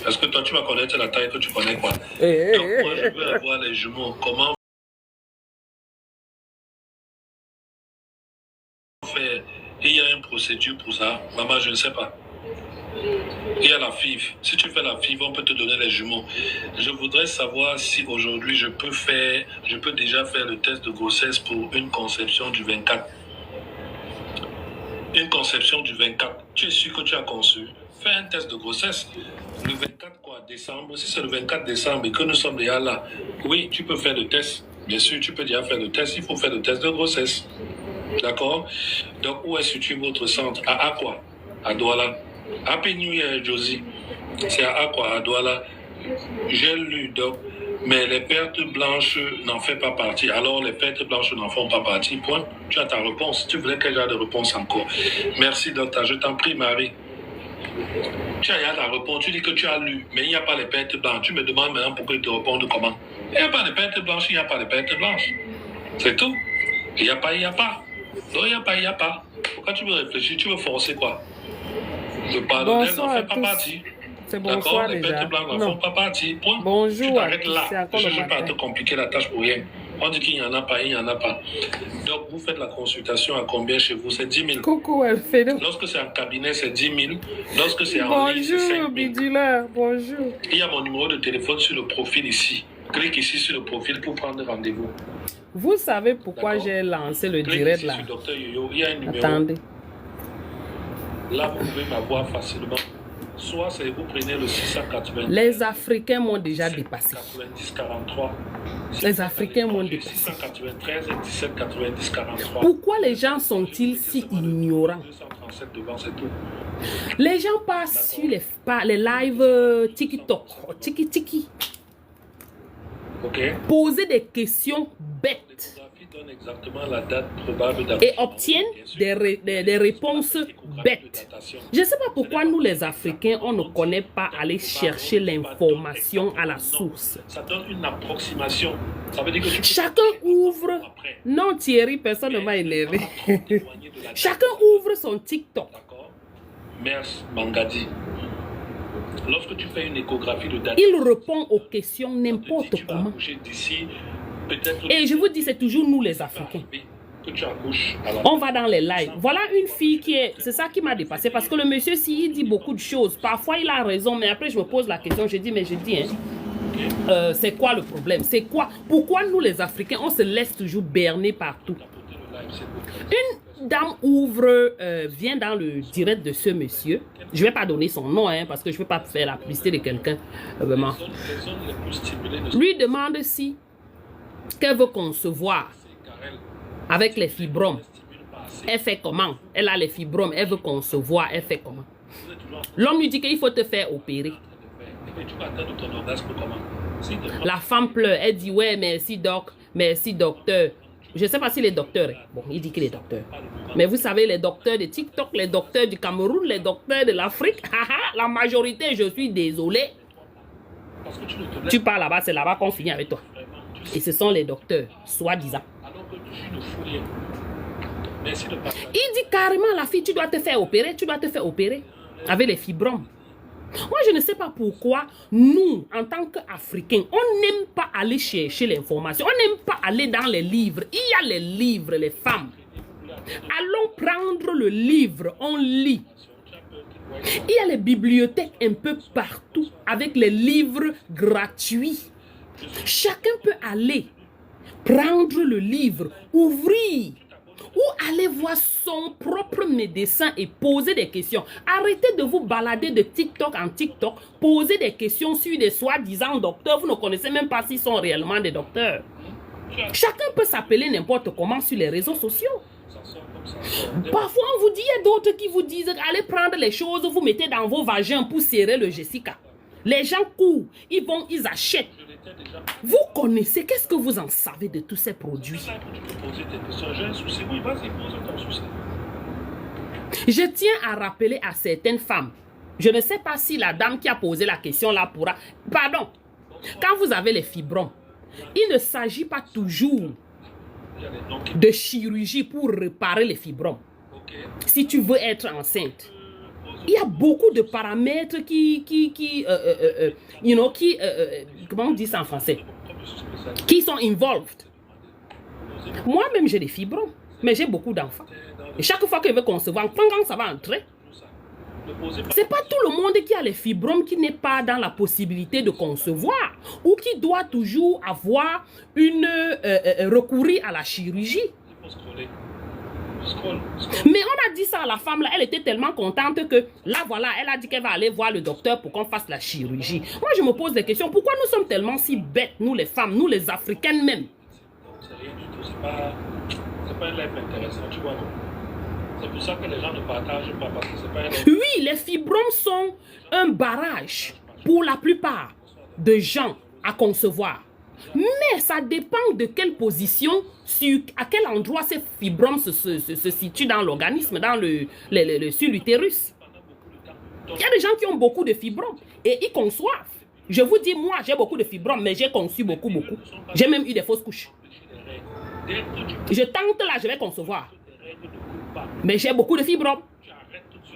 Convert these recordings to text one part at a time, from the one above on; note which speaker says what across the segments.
Speaker 1: Parce que toi, tu vas connaître la taille que tu connais, quoi. Donc, moi, je veux avoir les jumeaux. Comment faire? Il y a une procédure pour ça. Maman, je ne sais pas. Il y a la FIV. Si tu fais la FIV, on peut te donner les jumeaux. Je voudrais savoir si aujourd'hui je peux déjà faire le test de grossesse pour une conception du 24. Une conception du 24. Tu es sûr que tu as conçu? Fais un test de grossesse. Le 24 quoi, décembre. Si c'est le 24 décembre et que nous sommes déjà là, oui, tu peux faire le test. Bien sûr, tu peux déjà faire le test. Il faut faire le test de grossesse. D'accord? Donc, où est situé votre centre? À Aqua, à Douala. Happy New Year, Josie. C'est à Aqua, à Douala. J'ai lu, donc, mais les pertes blanches n'en font pas partie. Alors, les pertes blanches n'en font pas partie. Point. Tu as ta réponse. Tu voulais quel genre de réponse encore? Merci, docteur. Je t'en prie, Marie. Tu as la réponse. Tu dis que tu as lu, mais il n'y a pas les pertes blanches. Tu me demandes maintenant pourquoi ils te répondent comment. Il n'y a pas de pertes blanches, il n'y a pas de pertes blanches. C'est tout. Il n'y a pas, il n'y a pas. Non, il n'y a pas, il n'y a pas. Pourquoi tu veux réfléchir? Tu veux forcer quoi? Le pardonnel n'en fait pas partie.
Speaker 2: C'est bonsoir déjà.
Speaker 1: Les pertes blanches n'en font pas partie. Point.
Speaker 2: Bonjour.
Speaker 1: Tu t'arrêtes là. Je ne vais pas te compliquer la tâche pour rien. On dit qu'il n'y en a pas, il n'y en a pas. Donc, vous faites la consultation à combien chez vous? C'est 10 000.
Speaker 2: Coucou, Alfredo.
Speaker 1: Lorsque c'est en cabinet, c'est 10 000. Lorsque c'est en ligne, c'est 5 000.
Speaker 2: Bonjour, Bidula. Bonjour.
Speaker 1: Il y a mon numéro de téléphone sur le profil ici. Clique ici sur le profil pour prendre rendez-vous.
Speaker 2: Vous savez pourquoi j'ai lancé le direct là?
Speaker 1: Docteur Yoyo, il y a un numéro.
Speaker 2: Attendez.
Speaker 1: Là, vous pouvez m'avoir facilement. Soit vous prenez le 680.
Speaker 2: Les Africains m'ont déjà dépassé.
Speaker 1: 90 43.
Speaker 2: Les Africains m'ont dépassé.
Speaker 1: 693 et 17 90 43.
Speaker 2: Pourquoi les gens sont-ils si ignorants?
Speaker 1: 237 devant, c'est tout.
Speaker 2: Les gens passent sur les lives TikTok, Tiki.
Speaker 1: Okay.
Speaker 2: Poser des questions bêtes.
Speaker 1: Exactement la date probable
Speaker 2: et obtiennent des réponses bêtes. Je ne sais pas pourquoi nous les Africains, on ne connaît pas aller chercher l'information à la source.
Speaker 1: Ça donne une approximation. Ça veut dire que
Speaker 2: chacun ouvre... Non Thierry, personne ne m'a élevé. Chacun ouvre son TikTok.
Speaker 1: Merci Mangadi. Lorsque tu fais une échographie de date,
Speaker 2: il répond aux questions n'importe comment. Et je vous dis, c'est toujours nous les Africains. On va dans les lives. Voilà une fille qui est... C'est ça qui m'a dépassé. Parce que le monsieur, si il dit beaucoup de choses, parfois il a raison, mais après je me pose la question, je dis, c'est quoi le problème? C'est quoi? Pourquoi nous les Africains, on se laisse toujours berner partout? Une dame vient dans le direct de ce monsieur. Je ne vais pas donner son nom, parce que je ne veux pas faire la publicité de quelqu'un. Vraiment. Lui demande si qu'elle veut concevoir avec les fibromes. Elle fait comment? Elle a les fibromes, elle veut concevoir, elle fait comment? L'homme lui dit qu'il faut te faire opérer. La femme pleure, elle dit ouais, merci doc, merci docteur. Je ne sais pas si les docteurs, bon, il dit qu'il est docteur. Mais vous savez, les docteurs de TikTok, les docteurs du Cameroun, les docteurs de l'Afrique, la majorité, je suis désolé. Tu pars là-bas, c'est là-bas qu'on finit avec toi. Et ce sont les docteurs, soi-disant. Il dit carrément à la fille, tu dois te faire opérer, avec les fibromes. Moi, je ne sais pas pourquoi nous, en tant qu'Africains, on n'aime pas aller chercher l'information. On n'aime pas aller dans les livres. Il y a les livres, les femmes. Allons prendre le livre, on lit. Il y a les bibliothèques un peu partout avec les livres gratuits. Chacun peut aller prendre le livre, ouvrir ou aller voir son propre médecin et poser des questions. Arrêtez de vous balader de TikTok en TikTok, poser des questions sur des soi-disant docteurs. Vous ne connaissez même pas s'ils sont réellement des docteurs. Chacun peut s'appeler n'importe comment sur les réseaux sociaux. Parfois on vous dit, il y a d'autres qui vous disent allez prendre les choses, vous mettez dans vos vagins pour serrer le Jessica. Les gens courent, ils vont, ils achètent. Vous connaissez, qu'est-ce que vous en savez de tous ces produits? Je tiens à rappeler à certaines femmes, je ne sais pas si la dame qui a posé la question là pourra... Pardon, quand vous avez les fibromes, il ne s'agit pas toujours de chirurgie pour réparer les fibromes. Si tu veux être enceinte, Il y a beaucoup de paramètres comment on dit ça en français? Qui sont involved. Moi-même, j'ai des fibromes, mais j'ai beaucoup d'enfants. Et chaque fois que je veux concevoir, quand ça va entrer, c'est pas tout le monde qui a les fibromes qui n'est pas dans la possibilité de concevoir ou qui doit toujours avoir recourir à la chirurgie. Mais on a dit ça à la femme, là, elle était tellement contente que là, voilà, elle a dit qu'elle va aller voir le docteur pour qu'on fasse la chirurgie. Moi, je me pose des questions. Pourquoi nous sommes tellement si bêtes, nous les femmes, nous les Africaines même?
Speaker 1: C'est rien du tout, c'est pas un live intéressant, tu vois, non? C'est pour ça que les gens ne partagent pas, parce que c'est pas un live.
Speaker 2: Oui, les fibromes sont un barrage pour la plupart de gens à concevoir. Mais ça dépend de quelle position, à quel endroit ces fibromes se situent dans l'organisme, sur l'utérus. Il y a des gens qui ont beaucoup de fibromes et ils conçoivent. Je vous dis, moi, j'ai beaucoup de fibromes, mais j'ai conçu beaucoup. J'ai même eu des fausses couches. Je tente là, je vais concevoir. Mais j'ai beaucoup de fibromes.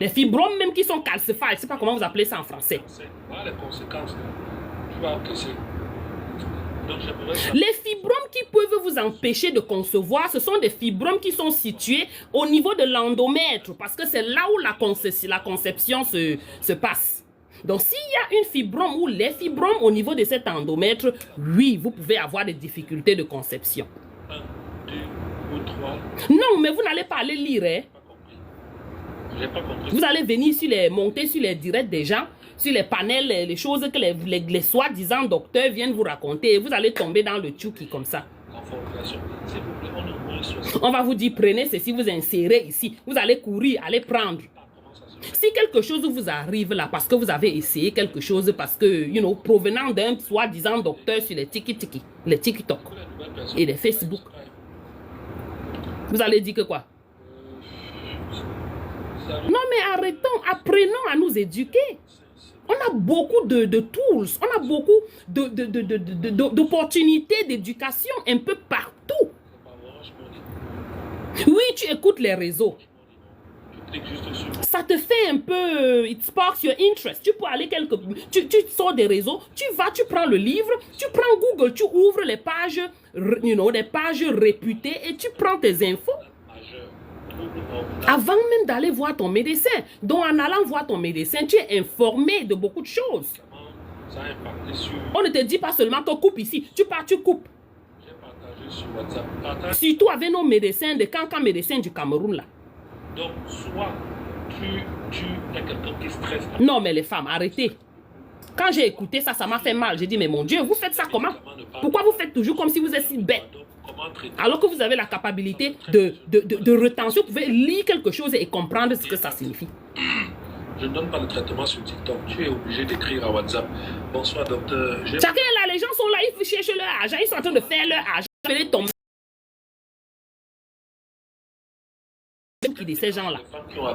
Speaker 2: Les fibromes même qui sont calcifiés, je ne sais pas comment vous appelez ça en français.
Speaker 1: Voilà les conséquences. Tu vas encaisser.
Speaker 2: Les fibromes qui peuvent vous empêcher de concevoir, ce sont des fibromes qui sont situés au niveau de l'endomètre, parce que c'est là où la conception se passe. Donc, s'il y a une fibrome ou les fibromes au niveau de cet endomètre, oui, vous pouvez avoir des difficultés de conception.
Speaker 1: 1, 2 ou 3.
Speaker 2: Non, mais vous n'allez pas aller lire, hein?
Speaker 1: J'ai pas compris.
Speaker 2: Vous allez venir monter sur les directs des gens, sur les panels, les choses que les soi-disant docteurs viennent vous raconter. Et vous allez tomber dans le tchouki comme ça. On va vous dire, prenez ceci, vous insérez ici. Vous allez courir, allez prendre. Si quelque chose vous arrive là, parce que vous avez essayé quelque chose, parce que, provenant d'un soi-disant docteur sur les TikTok et les Facebook, vous allez dire que quoi? Non, mais arrêtons, apprenons à nous éduquer. On a beaucoup de tools, on a beaucoup d'opportunités d'éducation un peu partout. Oui, tu écoutes les réseaux. Ça te fait un peu, it sparks your interest. Tu peux aller tu sors des réseaux, tu prends le livre, tu prends Google, tu ouvres les pages, des pages réputées et tu prends tes infos. Avant même d'aller voir ton médecin. Donc en allant voir ton médecin, tu es informé de beaucoup de choses. On ne te dit pas seulement que coupe ici. Tu pars, tu coupes. Surtout avec nos médecins, de Cancan médecins du Cameroun là.
Speaker 1: Donc soit tu es quelqu'un qui stresse.
Speaker 2: Non mais les femmes, arrêtez. Quand j'ai écouté ça, ça m'a fait mal. J'ai dit mais mon Dieu, vous faites ça comment? Pourquoi vous faites toujours comme si vous êtes si bête? Alors que vous avez la capacité de retention, vous pouvez lire quelque chose et comprendre ce que ça signifie.
Speaker 1: Je ne donne pas le traitement sur TikTok. Tu es obligé d'écrire à WhatsApp. Bonsoir docteur.
Speaker 2: Chacun est là, les gens sont là, ils cherchent leur argent, ils sont en train de faire leur argent. De ces gens-là.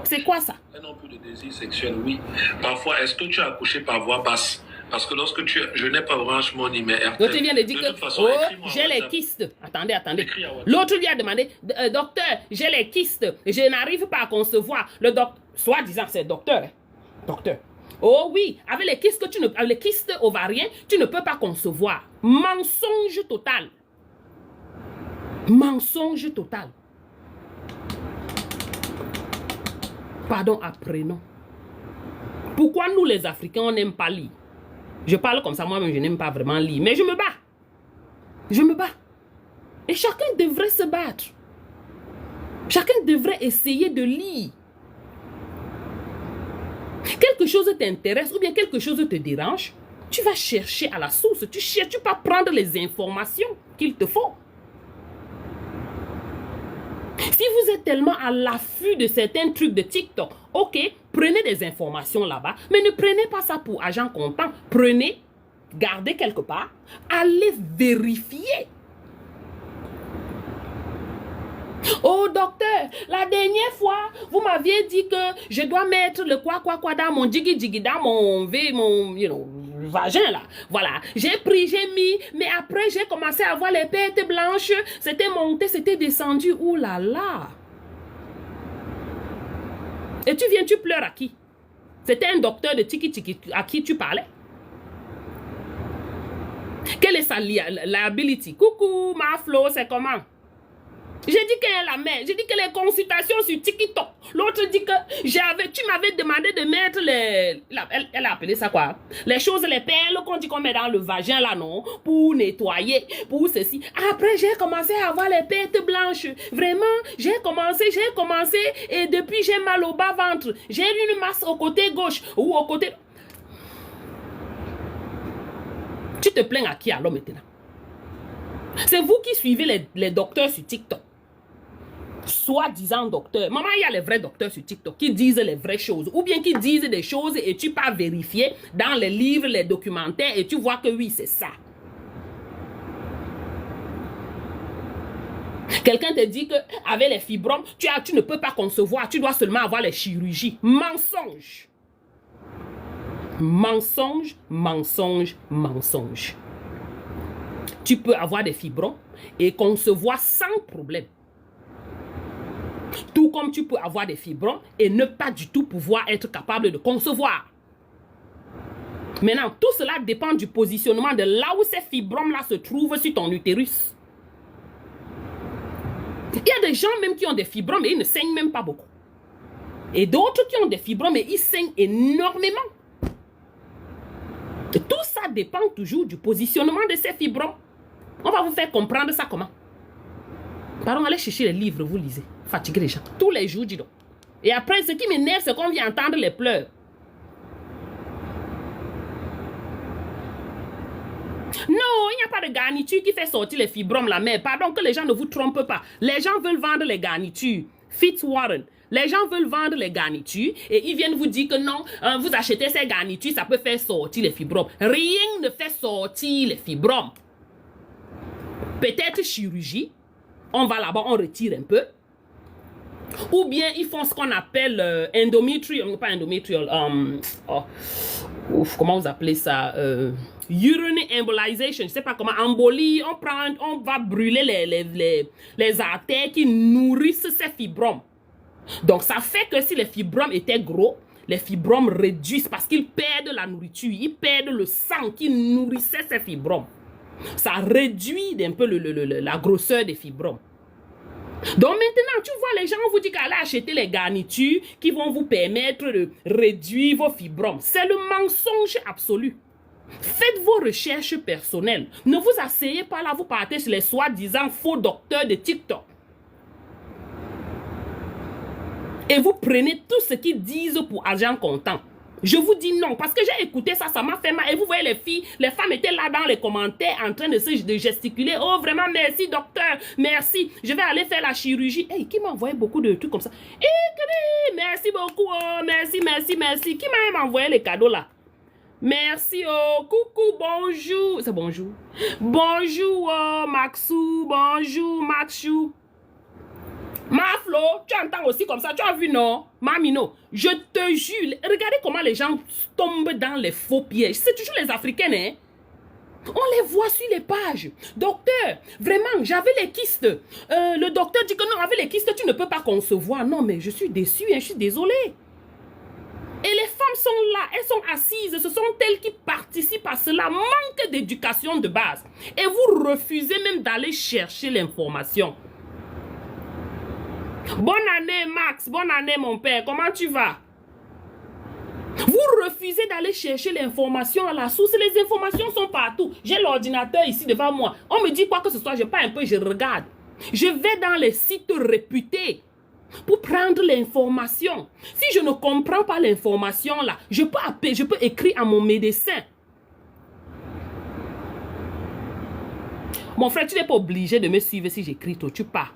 Speaker 2: C'est quoi ça?
Speaker 1: Elles n'ont plus de désir sexuel, oui. Parfois, est-ce que tu as accouché par voix basse? Parce que lorsque je n'ai pas Orange Money, mais RTL.
Speaker 2: L'autre vient de dire que j'ai les kystes. Attendez. L'autre lui a demandé, docteur, j'ai les kystes, je n'arrive pas à concevoir. Le docteur, soi-disant, c'est docteur. Docteur. Oh oui, avec les kystes ovariens, tu ne peux pas concevoir. Mensonge total. Mensonge total. Pardon, apprenons. Pourquoi nous les Africains, on n'aime pas lire? Je parle comme ça, moi-même, je n'aime pas vraiment lire. Mais je me bats. Je me bats. Et chacun devrait se battre. Chacun devrait essayer de lire. Quelque chose t'intéresse ou bien quelque chose te dérange, tu vas chercher à la source. Tu vas prendre les informations qu'il te faut. Si vous êtes tellement à l'affût de certains trucs de TikTok, ok, prenez des informations là-bas, mais ne prenez pas ça pour argent comptant. Prenez, gardez quelque part, allez vérifier. Oh docteur, la dernière fois, vous m'aviez dit que je dois mettre le quoi dans mon jiggy dans mon vagin là. Voilà, j'ai pris, j'ai mis, mais après j'ai commencé à avoir les pertes blanches. C'était monté, c'était descendu. Ouh là là. Et tu pleures à qui? C'était un docteur de tiki-tiki à qui tu parlais. Quelle est sa liability? Coucou, ma Flo, c'est comment? J'ai dit qu'elle est la mère. J'ai dit que les consultations sur TikTok. L'autre dit que tu m'avais demandé de mettre elle a appelé ça quoi? Les choses, les perles qu'on dit qu'on met dans le vagin là, non? Pour nettoyer, pour ceci. Après, j'ai commencé à avoir les pertes blanches. Vraiment, j'ai commencé. Et depuis, j'ai mal au bas-ventre. J'ai une masse au côté gauche ou au côté... Tu te plains à qui alors maintenant? C'est vous qui suivez les docteurs sur TikTok. Soi-disant docteurs. Maman, il y a les vrais docteurs sur TikTok qui disent les vraies choses. Ou bien qui disent des choses et tu peux vérifier dans les livres, les documentaires et tu vois que oui, c'est ça. Quelqu'un te dit qu'avec les fibromes, tu ne peux pas concevoir. Tu dois seulement avoir les chirurgies. Mensonge. Mensonge, mensonge, mensonge. Tu peux avoir des fibromes et concevoir sans problème. Tout comme tu peux avoir des fibromes et ne pas du tout pouvoir être capable de concevoir. Maintenant, tout cela dépend du positionnement de là où ces fibromes-là se trouvent sur ton utérus. Il y a des gens même qui ont des fibromes et ils ne saignent même pas beaucoup. Et d'autres qui ont des fibromes et ils saignent énormément. Et tout ça dépend toujours du positionnement de ces fibromes. On va vous faire comprendre ça comment. Pardon, allez chercher les livres, vous lisez. Fatiguez les gens. Tous les jours, dis donc. Et après, ce qui m'énerve, c'est qu'on vient entendre les pleurs. Non, il n'y a pas de garniture qui fait sortir les fibromes, la mère. Pardon, que les gens ne vous trompent pas. Les gens veulent vendre les garnitures. Fitzwarren. Les gens veulent vendre les garnitures et ils viennent vous dire que non, vous achetez ces garnitures, ça peut faire sortir les fibromes. Rien ne fait sortir les fibromes. Peut-être chirurgie. On va là-bas, on retire un peu. Ou bien ils font ce qu'on appelle endometrial, pas endometrial, comment vous appelez ça? Urinary embolization, je sais pas comment, embolie, on va brûler les artères qui nourrissent ces fibromes. Donc ça fait que si les fibromes étaient gros, les fibromes réduisent parce qu'ils perdent la nourriture, ils perdent le sang qui nourrissait ces fibromes. Ça réduit un peu la grosseur des fibromes. Donc maintenant, tu vois, les gens vous disent qu'allez acheter les garnitures qui vont vous permettre de réduire vos fibromes. C'est le mensonge absolu. Faites vos recherches personnelles. Ne vous asseyez pas là, vous partez sur les soi-disant faux docteurs de TikTok. Et vous prenez tout ce qu'ils disent pour argent comptant. Je vous dis non, parce que j'ai écouté ça, ça m'a fait mal. Et vous voyez les filles, les femmes étaient là dans les commentaires en train de gesticuler. Oh, vraiment, merci docteur, merci. Je vais aller faire la chirurgie. Hey, qui m'a envoyé beaucoup de trucs comme ça? Merci beaucoup, oh, merci. Qui m'a envoyé les cadeaux là? Merci, oh, coucou, bonjour. C'est bonjour. Bonjour, oh, Maxou, bonjour, Maxou. Ma Flo, tu entends aussi comme ça, tu as vu non? Mamino, je te jure, regardez comment les gens tombent dans les faux pièges. C'est toujours les Africains, hein? On les voit sur les pages. Docteur, vraiment, j'avais les kystes. Le docteur dit que non, avec les kystes, tu ne peux pas concevoir. Non, mais je suis déçue, hein, je suis désolée. Et les femmes sont là, elles sont assises, ce sont elles qui participent à cela. Manque d'éducation de base. Et vous refusez même d'aller chercher l'information. Bonne année Max, bonne année mon père, comment tu vas? Vous refusez d'aller chercher l'information à la source, les informations sont partout. J'ai l'ordinateur ici devant moi, on me dit quoi que ce soit, je pars un peu, je regarde. Je vais dans les sites réputés pour prendre l'information. Si je ne comprends pas l'information là, je peux appeler, je peux écrire à mon médecin. Mon frère, tu n'es pas obligé de me suivre si j'écris tout, tu pars.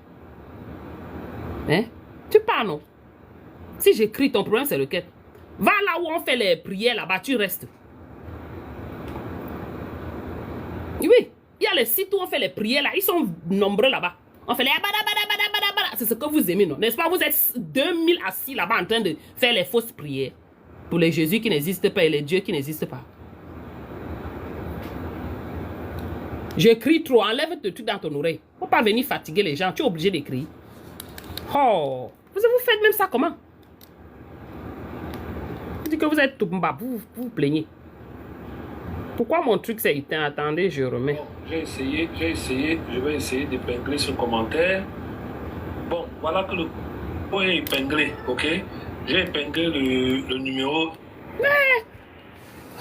Speaker 2: Hein? Tu pars, non? Si j'écris, ton problème, c'est lequel? Va là où on fait les prières, là-bas, tu restes. Oui, il y a les sites où on fait les prières, là, ils sont nombreux là-bas. On fait les... C'est ce que vous aimez, non? N'est-ce pas? Vous êtes 2000 assis là-bas en train de faire les fausses prières. Pour les Jésus qui n'existent pas et les dieux qui n'existent pas. J'écris trop, enlève le truc dans ton oreille. Faut pas venir fatiguer les gens, tu es obligé d'écrire. Oh, vous faites même ça comment? Vous dites que vous êtes Toumba, vous vous plaignez. Pourquoi mon truc s'est éteint? Attendez, je remets.
Speaker 1: Bon, j'ai essayé, je vais essayer d'épingler ce commentaire. Bon, voilà que le pot est épinglé, ok? J'ai épinglé le numéro.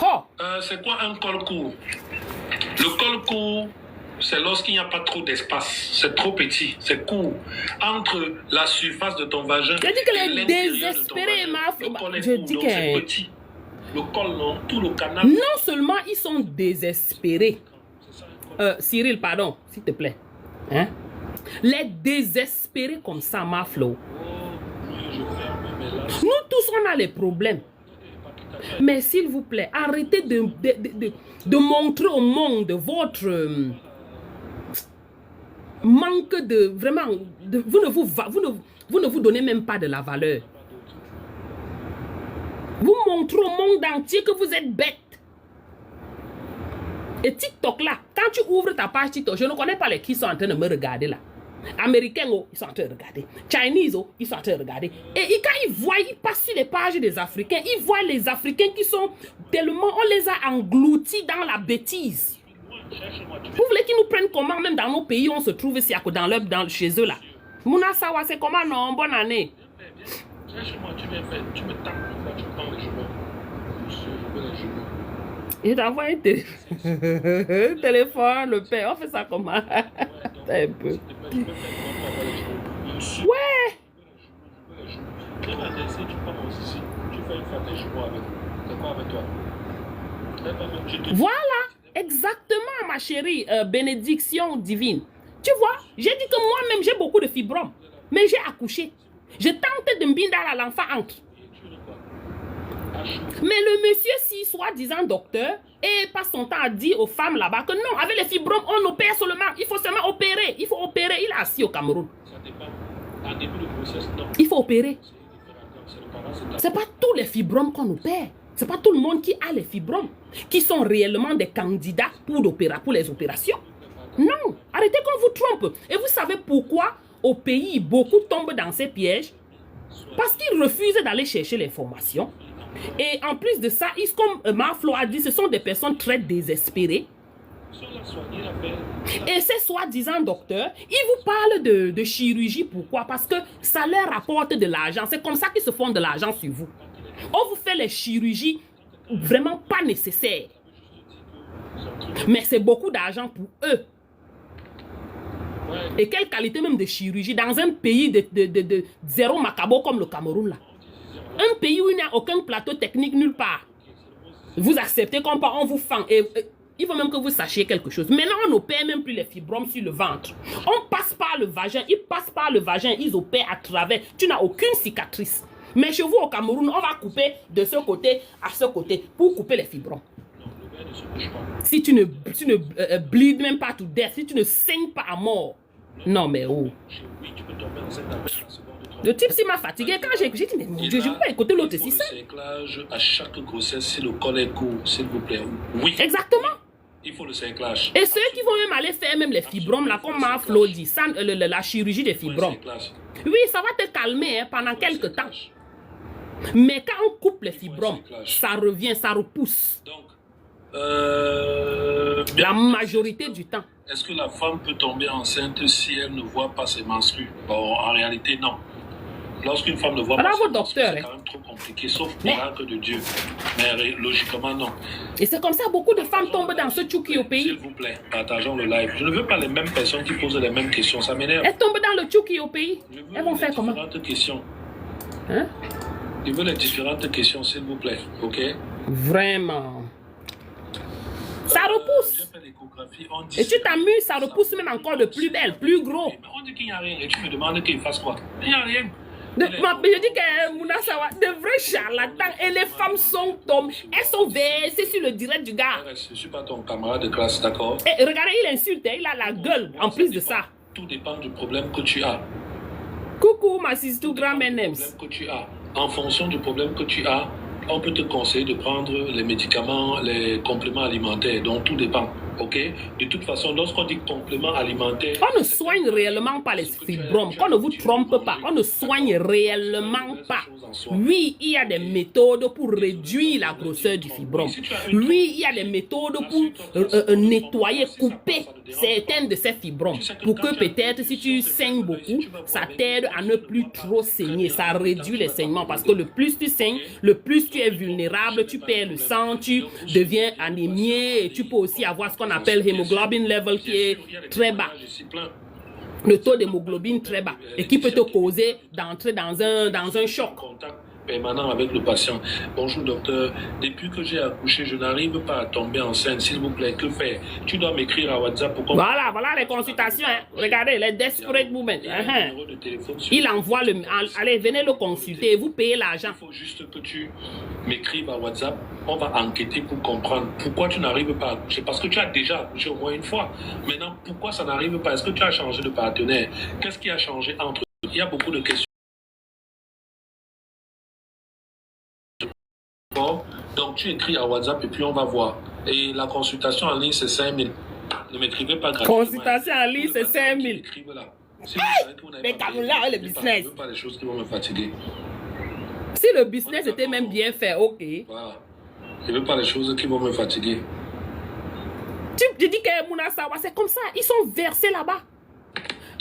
Speaker 2: Oh!
Speaker 1: C'est quoi un col court? Le col court, c'est lorsqu'il n'y a pas trop d'espace. C'est trop petit, c'est court. Entre la surface de ton vagin
Speaker 2: Je dis que
Speaker 1: et
Speaker 2: les
Speaker 1: l'intérieur de ton
Speaker 2: désespérés,
Speaker 1: vagin,
Speaker 2: ma
Speaker 1: le col est
Speaker 2: je
Speaker 1: court,
Speaker 2: dis
Speaker 1: donc
Speaker 2: que-
Speaker 1: c'est petit. Le col, non, tout le canal.
Speaker 2: Non seulement ils sont désespérés. Cyril, pardon, s'il te plaît. Hein? Les désespérés comme ça, ma Flo. Nous tous, on a les problèmes. Mais s'il vous plaît, arrêtez de montrer au monde votre manque de... Vraiment, vous ne vous donnez même pas de la valeur. Vous montrez au monde entier que vous êtes bête. Et TikTok là, quand tu ouvres ta page TikTok, je ne connais pas les qui sont en train de me regarder là. Américains, oh, ils sont en train de regarder. Chinese, oh, ils sont en train de regarder. Et quand ils voient, ils passent sur les pages des Africains, ils voient les Africains qui sont tellement, on les a engloutis dans la bêtise. Vous voulez qu'ils nous prennent comment, même dans nos pays, on se trouve ici, chez eux là. Mouna Sawa, c'est comment, non? Bonne année.
Speaker 1: Cherche-moi, tu viens faire, tu me tapes, tu prends les cheveux. Je veux les cheveux.
Speaker 2: Il t'envoie un téléphone, le père. On fait ça comment? C'est un peu. Ouais. Voilà. Exactement, ma chérie. Bénédiction divine. Tu vois, j'ai dit que moi-même, j'ai beaucoup de fibromes. Mais j'ai accouché. Je tentais de me binder à l'enfant entre. Mais le monsieur, si soi-disant docteur, et passe son temps à dire aux femmes là-bas que non, avec les fibromes, on opère seulement. Il faut seulement opérer. Il faut opérer. Il est assis au Cameroun. Il faut opérer. Ce n'est pas tous les fibromes qu'on opère. Ce n'est pas tout le monde qui a les fibromes, qui sont réellement des candidats pour les opérations. Non, arrêtez qu'on vous trompe. Et vous savez pourquoi au pays, beaucoup tombent dans ces pièges? Parce qu'ils refusent d'aller chercher l'information. Et en plus de ça, comme Marflo a dit, ce sont des personnes très désespérées. Et ces soi-disant docteurs, ils vous parlent de chirurgie. Pourquoi? Parce que ça leur rapporte de l'argent. C'est comme ça qu'ils se font de l'argent sur vous. On vous fait les chirurgies vraiment pas nécessaires. Mais c'est beaucoup d'argent pour eux. Et quelle qualité même de chirurgie dans un pays de zéro macabo comme le Cameroun là. Un pays où il n'y a aucun plateau technique nulle part. Vous acceptez qu'on on vous fend. Et il faut même que vous sachiez quelque chose. Maintenant, on n'opère même plus les fibromes sur le ventre. On passe par le vagin. Ils passent par le vagin. Ils opèrent à travers. Tu n'as aucune cicatrice. Mais chez vous au Cameroun, on va couper de ce côté à ce côté pour couper les fibromes. Si tu ne bleeds même pas to death, si tu ne saignes pas à mort. Non mais oh. Le type s'il m'a fatigué quand j'ai dit mais mon Dieu, je ne peux pas écouter l'autre ici ça.
Speaker 1: Cerclage à chaque grossesse si le col est court, s'il vous plaît. Oui.
Speaker 2: Exactement.
Speaker 1: Il faut le cerclage.
Speaker 2: Et ceux qui vont même aller faire même les fibromes là comme Marflo dit, la chirurgie des fibromes. Oui, ça va te calmer hein, pendant quelques temps. Mais quand on coupe les fibromes, ça revient, ça repousse.
Speaker 1: Donc,
Speaker 2: la majorité du temps.
Speaker 1: Est-ce que la femme peut tomber enceinte si elle ne voit pas ses menstrues? Bon, en réalité, non. Lorsqu'une femme ne voit pas ses menstrues, c'est quand même trop compliqué, sauf pour miracle de Dieu. Mais logiquement, non.
Speaker 2: Et c'est comme ça, beaucoup de femmes tombent dans ce tchouki au pays.
Speaker 1: S'il vous plaît, partageons le live. Je ne veux pas les mêmes personnes qui posent les mêmes questions, ça m'énerve.
Speaker 2: Elles tombent dans le tchouki au pays. Elles vont faire comment?
Speaker 1: Questions.
Speaker 2: Hein?
Speaker 1: Je veux les différentes questions, s'il vous plaît, ok?
Speaker 2: Vraiment. Ça repousse. Et tu t'amuses, ça repousse même encore de plus belle, plus gros.
Speaker 1: Mais on dit qu'il n'y a rien et tu me demandes qu'il fasse quoi? Il n'y a rien.
Speaker 2: Je dis que Mouna Sawa, de vrais charlatans, et les femmes sont tombées, elles sont versées sur le direct du gars.
Speaker 1: Je ne suis pas ton camarade de classe, d'accord?
Speaker 2: Et regardez, il insulte, il a la gueule en plus de ça.
Speaker 1: Tout dépend du problème que tu as.
Speaker 2: Coucou ma sister grand-mère Nems.
Speaker 1: En fonction du problème que tu as, on peut te conseiller de prendre les médicaments, les compléments alimentaires, donc tout dépend. Ok? De toute façon, lorsqu'on dit complément alimentaire...
Speaker 2: On ne soigne réellement pas les fibromes. Qu'on ne vous trompe pas. On ne soigne réellement pas. Oui, il y a des méthodes pour réduire la grosseur du fibrome. Oui, il y a des méthodes pour nettoyer, couper certaines de ces fibromes. Pour que peut-être si tu saignes beaucoup, ça t'aide à ne plus trop saigner. Ça réduit les saignements parce que le plus tu saignes, le plus tu es vulnérable, tu perds le sang, tu deviens anémié et tu peux aussi avoir ce qu'on appelle hémoglobine level qui est très bas. Le taux d'hémoglobine très bas et qui peut te causer d'entrer dans un choc.
Speaker 1: Permanent avec le patient. Bonjour docteur, depuis que j'ai accouché, je n'arrive pas à tomber enceinte. S'il vous plaît, que faire? Tu dois m'écrire à WhatsApp pour qu'on...
Speaker 2: Voilà les consultations. Hein. Regardez, les desperate movements. Il envoie le... Allez, venez le consulter. Vous payez l'argent.
Speaker 1: Il faut juste que tu m'écrives à WhatsApp. On va enquêter pour comprendre pourquoi tu n'arrives pas à accoucher. Parce que tu as déjà accouché au moins une fois. Maintenant, pourquoi ça n'arrive pas? Est-ce que tu as changé de partenaire? Qu'est-ce qui a changé entre eux? Il y a beaucoup de questions. Donc tu écris à WhatsApp et puis on va voir. Et la consultation en ligne c'est 5 000. Ne m'écrivez pas gratuitement.
Speaker 2: Consultation en ligne c'est 5 000. Mais comme là le business.
Speaker 1: Je veux pas les choses qui vont me fatiguer.
Speaker 2: Si le business était même bien fait, ok.
Speaker 1: Voilà. Je veux pas les choses qui vont me fatiguer.
Speaker 2: Tu dis que Mouna Sawa, c'est comme ça. Ils sont versés là-bas.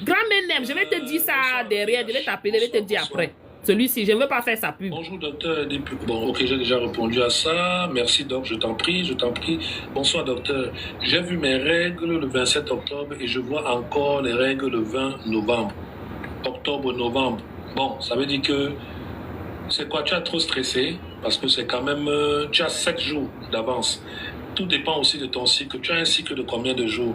Speaker 2: Grand-mère Nem, je vais te dire ça derrière. Je vais t'appeler, je vais te dire après. Celui-ci, je ne veux pas faire sa pub.
Speaker 1: Bonjour docteur. Bon, ok, j'ai déjà répondu à ça. Merci doc, je t'en prie, je t'en prie. Bonsoir docteur. J'ai vu mes règles le 27 octobre et je vois encore les règles le 20 novembre. Octobre-novembre. Bon, ça veut dire que c'est quoi? Tu as trop stressé parce que c'est quand même... tu as 7 jours d'avance. Tout dépend aussi de ton cycle. Tu as un cycle de combien de jours?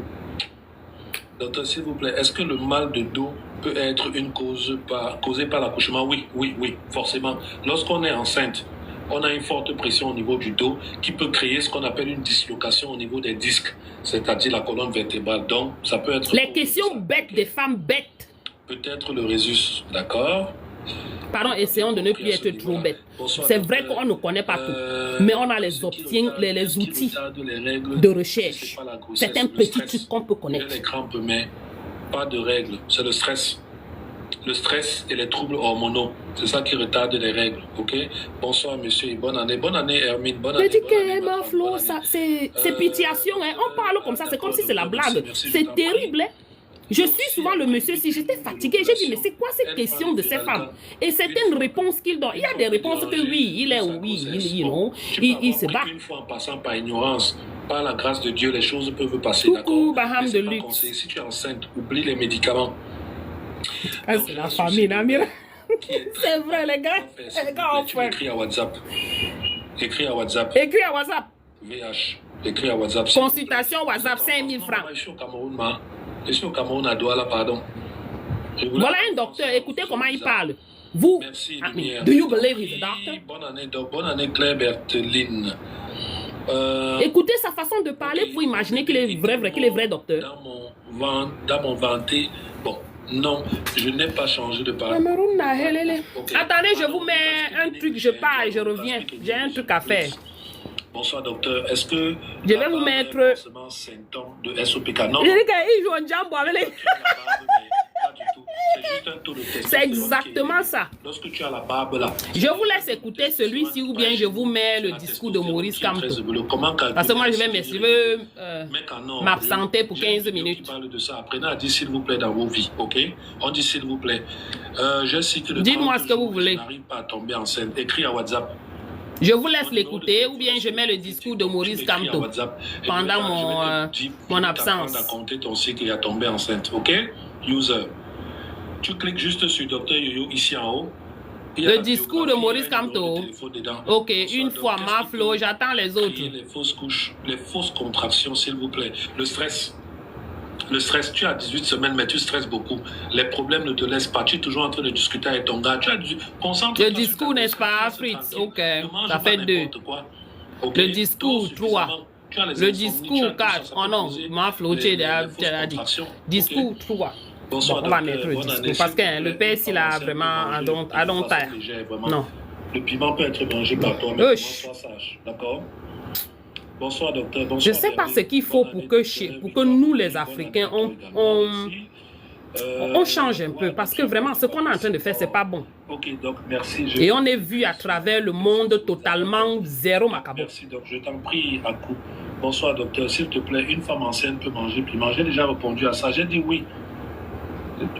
Speaker 1: Docteur, s'il vous plaît, est-ce que le mal de dos peut être une cause causée par l'accouchement? Oui, forcément. Lorsqu'on est enceinte, on a une forte pression au niveau du dos qui peut créer ce qu'on appelle une dislocation au niveau des disques, c'est-à-dire la colonne vertébrale. Donc, ça peut être...
Speaker 2: Les questions bêtes des femmes bêtes.
Speaker 1: Peut-être le résus, d'accord?
Speaker 2: Pardon, essayons de ne plus être trop bêtes. C'est vrai qu'on ne connaît pas tout, mais on a les options, les outils de recherche. C'est un petit truc qu'on peut connaître.
Speaker 1: Les crampes, mais pas de règles, c'est le stress. Le stress et les troubles hormonaux, c'est ça qui retarde les règles, ok? Bonsoir monsieur et bonne année Hermine, bonne année.
Speaker 2: Mais dis que ma Flo, ça, c'est pitiation, hein. On parle comme ça, c'est comme si c'est la blague. C'est terrible, hein. Je suis souvent le monsieur, si j'étais fatiguée, j'ai dit, mais c'est quoi cette question de ces femmes? Et certaines réponses qu'il donne, il y a des réponses que oui, il est oui, il se bat.
Speaker 1: Une fois en passant par ignorance, par la grâce de Dieu, les choses peuvent passer,
Speaker 2: coucou, Baham de luxe.
Speaker 1: Si tu es enceinte, oublie les médicaments.
Speaker 2: Ah, c'est la famille, Namira. C'est vrai, les gars.
Speaker 1: Tu écris à WhatsApp. Écris à WhatsApp.
Speaker 2: Écris à WhatsApp.
Speaker 1: VH. Écris à WhatsApp.
Speaker 2: Consultation WhatsApp, 5 000 francs.
Speaker 1: Je suis au Cameroun, Je suis au Cameroun à Douala, pardon.
Speaker 2: Voilà un docteur, écoutez comment il parle. Vous,
Speaker 1: merci,
Speaker 2: do you believe he's a doctor?
Speaker 1: Bonne année Claire Bertheline.
Speaker 2: Écoutez sa façon de parler pour imaginer qu'il est vrai, qu'il est vrai docteur.
Speaker 1: Dans mon venté, bon, non, je n'ai pas changé de parler.
Speaker 2: Okay. Attendez, je vous mets un truc, je pars et je reviens. J'ai un truc à faire.
Speaker 1: Bonsoir docteur, est-ce que
Speaker 2: je vais vous mettre
Speaker 1: symptôme de SOPK? Non.
Speaker 2: Il joue un jambo avec les...
Speaker 1: Pas du tout. C'est juste un taux de testostérone.
Speaker 2: C'est exactement ça.
Speaker 1: Lorsque tu as la barbe là.
Speaker 2: Je vous laisse écouter celui-ci ou bien je vous mets le discours de Maurice Kamto. Parce que moi je vais m'absenter pour 15 minutes.
Speaker 1: Parle de ça. Apprenez à dire s'il vous plaît dans vos vies, ok? On dit s'il vous plaît.
Speaker 2: Dites-moi ce que vous voulez.
Speaker 1: Je n'arrive pas à tomber enceinte. Écris à WhatsApp.
Speaker 2: Je vous laisse l'écouter ou bien je mets le discours de Maurice Kamto pendant mon absence.
Speaker 1: Tu compter ton cycle et à tomber enceinte, ok? User. Tu cliques juste sur Docteur Yoyo ici en haut.
Speaker 2: Le discours de Maurice Kamto. Ok, une fois ma Flo, j'attends les autres.
Speaker 1: Les fausses couches, les fausses contractions, s'il vous plaît. Le stress. Le stress, tu as 18 semaines, mais tu stresses beaucoup. Les problèmes ne te laissent pas. Tu es toujours en train de discuter avec ton gars.
Speaker 2: Le discours, n'est-ce pas, Fritz? Ok, ça fait 2. Le discours, 3. Le discours, 4. Oh non, ma Flo, tu as dit. Discours, 3. Bon, on va mettre le discours. Parce que le père, il a vraiment un don taille. Non.
Speaker 1: Le piment peut être mangé par toi, mais sois sage. D'accord? Bonsoir, docteur.
Speaker 2: Je ne
Speaker 1: Bonsoir,
Speaker 2: sais pas ce
Speaker 1: Bernard.
Speaker 2: qu'il faut
Speaker 1: Bonne
Speaker 2: pour
Speaker 1: année,
Speaker 2: que,
Speaker 1: docteur.
Speaker 2: pour que
Speaker 1: Victoire
Speaker 2: nous,
Speaker 1: pour
Speaker 2: les
Speaker 1: lui. Bonne année,
Speaker 2: Africains,
Speaker 1: docteur, également aussi.
Speaker 2: on change un peu. Parce que
Speaker 1: Donc,
Speaker 2: vraiment, ce qu'on est en train de faire, ce n'est pas bon.
Speaker 1: ok, donc merci.
Speaker 2: Et on est vu à travers le monde totalement zéro macabo.
Speaker 1: Merci, donc je t'en prie à coup. Bonsoir, docteur. S'il te plaît, une femme enceinte peut manger piment. J'ai déjà répondu à ça. J'ai dit oui.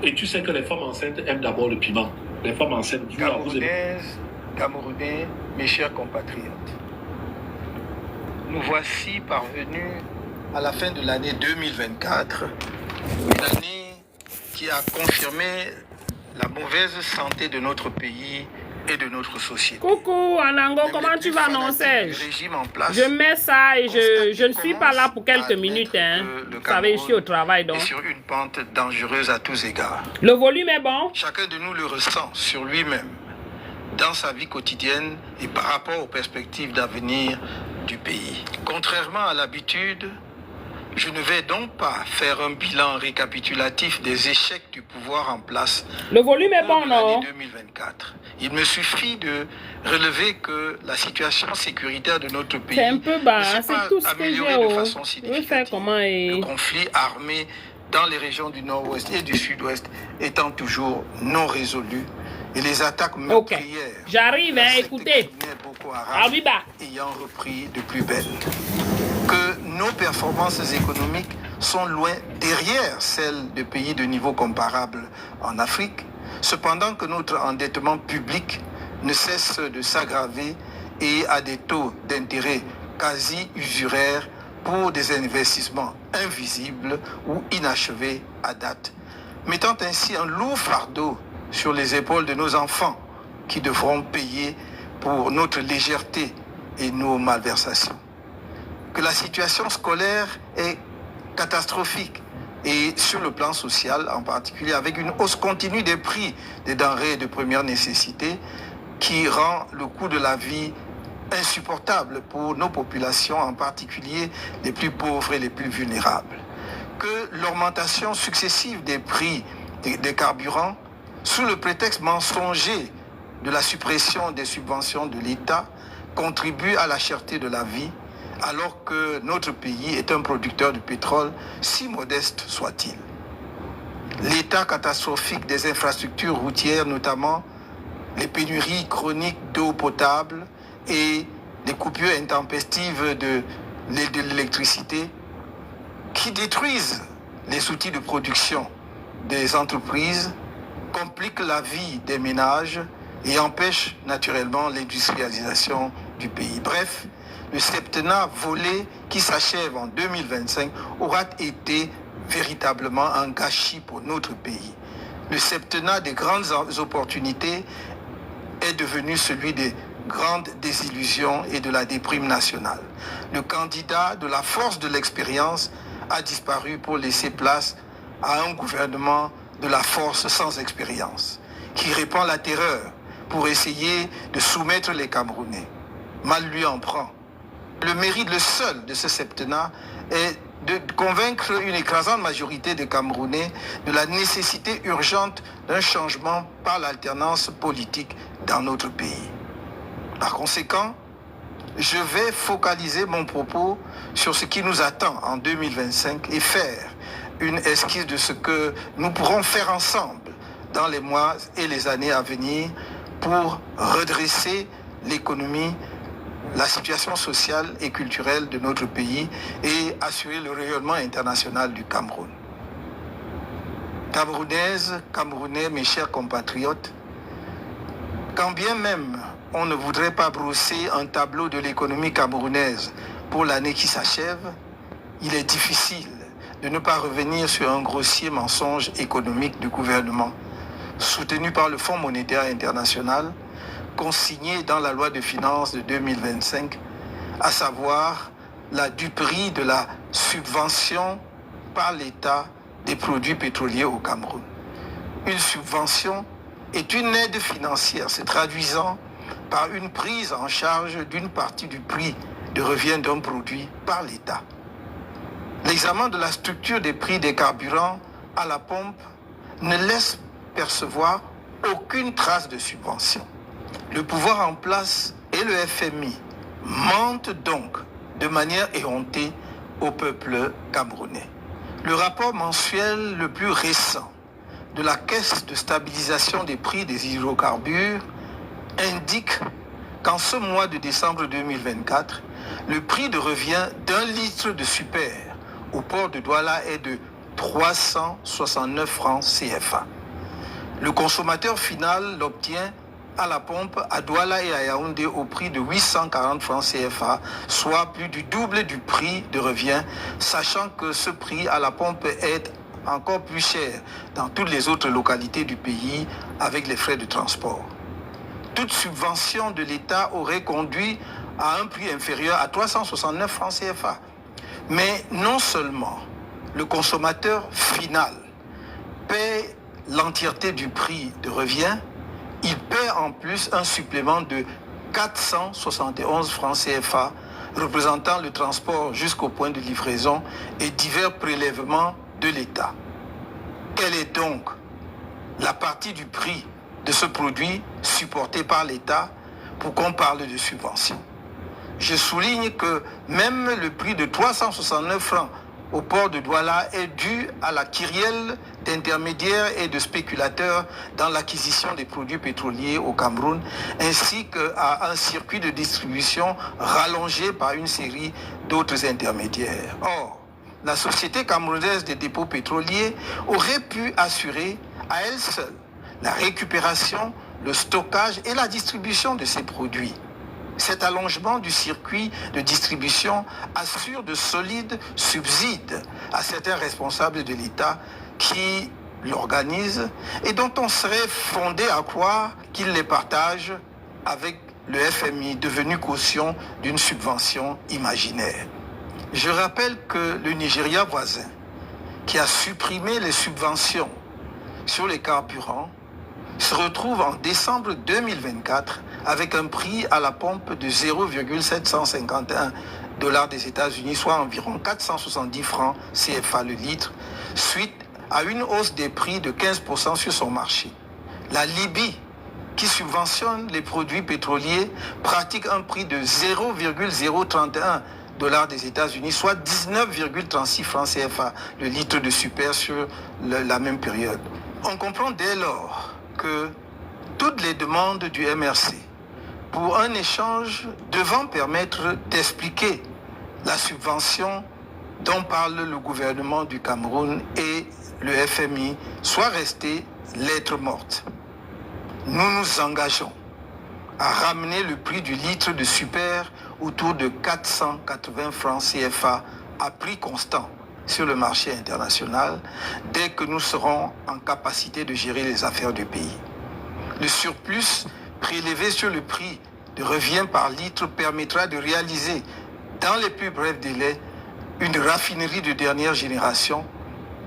Speaker 1: Et tu sais que les femmes enceintes aiment d'abord le piment. Les femmes enceintes, vous aimez.
Speaker 3: Camerounaises, Camerounais, mes chers compatriotes, nous voici parvenus à la fin de l'année 2024, une année qui a confirmé la mauvaise santé de notre pays et de notre société.
Speaker 2: Coucou Anango,
Speaker 3: Même
Speaker 2: comment
Speaker 3: les
Speaker 2: tu
Speaker 3: plus
Speaker 2: vas,
Speaker 3: fanatiques
Speaker 2: non
Speaker 3: du régime en place
Speaker 2: Je mets ça et je ne
Speaker 3: constatent
Speaker 2: suis
Speaker 3: qu'on
Speaker 2: pas là
Speaker 3: commence
Speaker 2: pour
Speaker 3: à
Speaker 2: quelques
Speaker 3: admettre
Speaker 2: minutes. Hein.
Speaker 3: que le
Speaker 2: Vous savez, je suis au
Speaker 3: Cameroun
Speaker 2: travail
Speaker 3: est
Speaker 2: donc.
Speaker 3: sur une pente dangereuse à tous égards.
Speaker 2: Le volume est bon?
Speaker 3: Chacun de nous le ressent sur lui-même, dans sa vie quotidienne et par rapport aux perspectives d'avenir du pays. Contrairement à l'habitude, je ne vais donc pas faire un bilan récapitulatif des échecs du pouvoir en place
Speaker 2: Le volume est
Speaker 3: au
Speaker 2: bon,
Speaker 3: cours de l'année
Speaker 2: non?
Speaker 3: 2024. Il me suffit de relever que la situation sécuritaire de notre pays
Speaker 2: C'est un peu bas,
Speaker 3: ne s'est
Speaker 2: hein, c'est
Speaker 3: pas
Speaker 2: tout ce que
Speaker 3: améliorée
Speaker 2: j'ai.
Speaker 3: de façon
Speaker 2: Je vais faire
Speaker 3: significative.
Speaker 2: comment et...
Speaker 3: Le conflit armé dans les régions du nord-ouest et du sud-ouest étant toujours non résolu et les attaques meurtrières
Speaker 2: J'arrive,
Speaker 3: de la
Speaker 2: hein,
Speaker 3: secte
Speaker 2: écoutez.
Speaker 3: criminelle Boko Haram
Speaker 2: Abiba.
Speaker 3: ayant repris de plus belle. Que nos performances économiques sont loin derrière celles de pays de niveau comparable en Afrique, cependant que notre endettement public ne cesse de s'aggraver et à des taux d'intérêt quasi usuraires pour des investissements invisibles ou inachevés à date, mettant ainsi un lourd fardeau sur les épaules de nos enfants qui devront payer pour notre légèreté et nos malversations. Que la situation scolaire est catastrophique et sur le plan social en particulier, avec une hausse continue des prix des denrées de première nécessité qui rend le coût de la vie insupportable pour nos populations, en particulier les plus pauvres et les plus vulnérables. Que l'augmentation successive des prix des carburants, sous le prétexte mensonger de la suppression des subventions de l'État, contribue à la cherté de la vie, alors que notre pays est un producteur de pétrole, si modeste soit-il. L'état catastrophique des infrastructures routières, notamment les pénuries chroniques d'eau potable et les coupures intempestives de l'électricité, qui détruisent les outils de production des entreprises, compliquent la vie des ménages et empêchent naturellement l'industrialisation du pays. Bref, le septennat volé qui s'achève en 2025 aura été véritablement un gâchis pour notre pays. Le septennat des grandes opportunités est devenu celui des grandes désillusions et de la déprime nationale. Le candidat de la force de l'expérience a disparu pour laisser place à un gouvernement de la force sans expérience, qui répand la terreur pour essayer de soumettre les Camerounais. Mal lui en prend. Le mérite, le seul de ce septennat, est de convaincre une écrasante majorité des Camerounais de la nécessité urgente d'un changement par l'alternance politique dans notre pays. Par conséquent, je vais focaliser mon propos sur ce qui nous attend en 2025 et faire une esquisse de ce que nous pourrons faire ensemble dans les mois et les années à venir pour redresser l'économie, la situation sociale et culturelle de notre pays et assurer le rayonnement international du Cameroun. Camerounaises, Camerounais, mes chers compatriotes, quand bien même on ne voudrait pas brosser un tableau de l'économie camerounaise pour l'année qui s'achève, il est difficile de ne pas revenir sur un grossier mensonge économique du gouvernement, soutenu par le Fonds monétaire international, consigné dans la loi de finances de 2025, à savoir la duperie de la subvention par l'État des produits pétroliers au Cameroun. Une subvention est une aide financière se traduisant par une prise en charge d'une partie du prix de revient d'un produit par l'État. L'examen de la structure des prix des carburants à la pompe ne laisse percevoir aucune trace de subvention. Le pouvoir en place et le FMI mentent donc de manière éhontée au peuple camerounais. Le rapport mensuel le plus récent de la Caisse de stabilisation des prix des hydrocarbures indique qu'en ce mois de décembre 2024, le prix de revient d'un litre de super au port de Douala est de 369 francs CFA. Le consommateur final l'obtient à la pompe à Douala et à Yaoundé au prix de 840 francs CFA, soit plus du double du prix de revient, sachant que ce prix à la pompe est encore plus cher dans toutes les autres localités du pays avec les frais de transport. Toute subvention de l'État aurait conduit à un prix inférieur à 369 francs CFA. Mais non seulement le consommateur final paie l'entièreté du prix de revient, il paie en plus un supplément de 471 francs CFA, représentant le transport jusqu'au point de livraison et divers prélèvements de l'État. Quelle est donc la partie du prix de ce produit supporté par l'État pour qu'on parle de subvention? Je souligne que même le prix de 369 francs au port de Douala est dû à la kyrielle d'intermédiaires et de spéculateurs dans l'acquisition des produits pétroliers au Cameroun, ainsi qu'à un circuit de distribution rallongé par une série d'autres intermédiaires. Or, la Société camerounaise des dépôts pétroliers aurait pu assurer à elle seule la récupération, le stockage et la distribution de ces produits. Cet allongement du circuit de distribution assure de solides subsides à certains responsables de l'État qui l'organisent et dont on serait fondé à croire qu'ils les partagent avec le FMI, devenu caution d'une subvention imaginaire. Je rappelle que le Nigeria voisin, qui a supprimé les subventions sur les carburants, se retrouve en décembre 2024 avec un prix à la pompe de 0,751 $ des États-Unis, soit environ 470 francs CFA le litre, suite à une hausse des prix de 15% sur son marché. La Libye, qui subventionne les produits pétroliers, pratique un prix de 0,031 $ des États-Unis, soit 19,36 francs CFA le litre de super sur la même période. On comprend dès lors que toutes les demandes du MRC pour un échange devant permettre d'expliquer la subvention dont parle le gouvernement du Cameroun et le FMI soient restées lettres mortes. Nous nous engageons à ramener le prix du litre de super autour de 480 francs CFA à prix constant sur le marché international dès que nous serons en capacité de gérer les affaires du pays. Le surplus prélevé sur le prix de revient par litre permettra de réaliser dans les plus brefs délais une raffinerie de dernière génération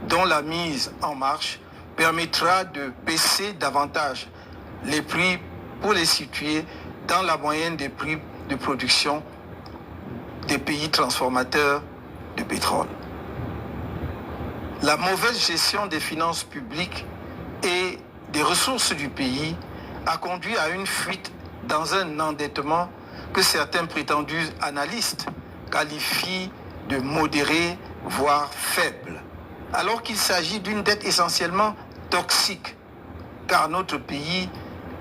Speaker 3: dont la mise en marche permettra de baisser davantage les prix pour les situer dans la moyenne des prix de production des pays transformateurs de pétrole. La mauvaise gestion des finances publiques et des ressources du pays a conduit à une fuite dans un endettement que certains prétendus analystes qualifient de modéré, voire faible, alors qu'il s'agit d'une dette essentiellement toxique, car notre pays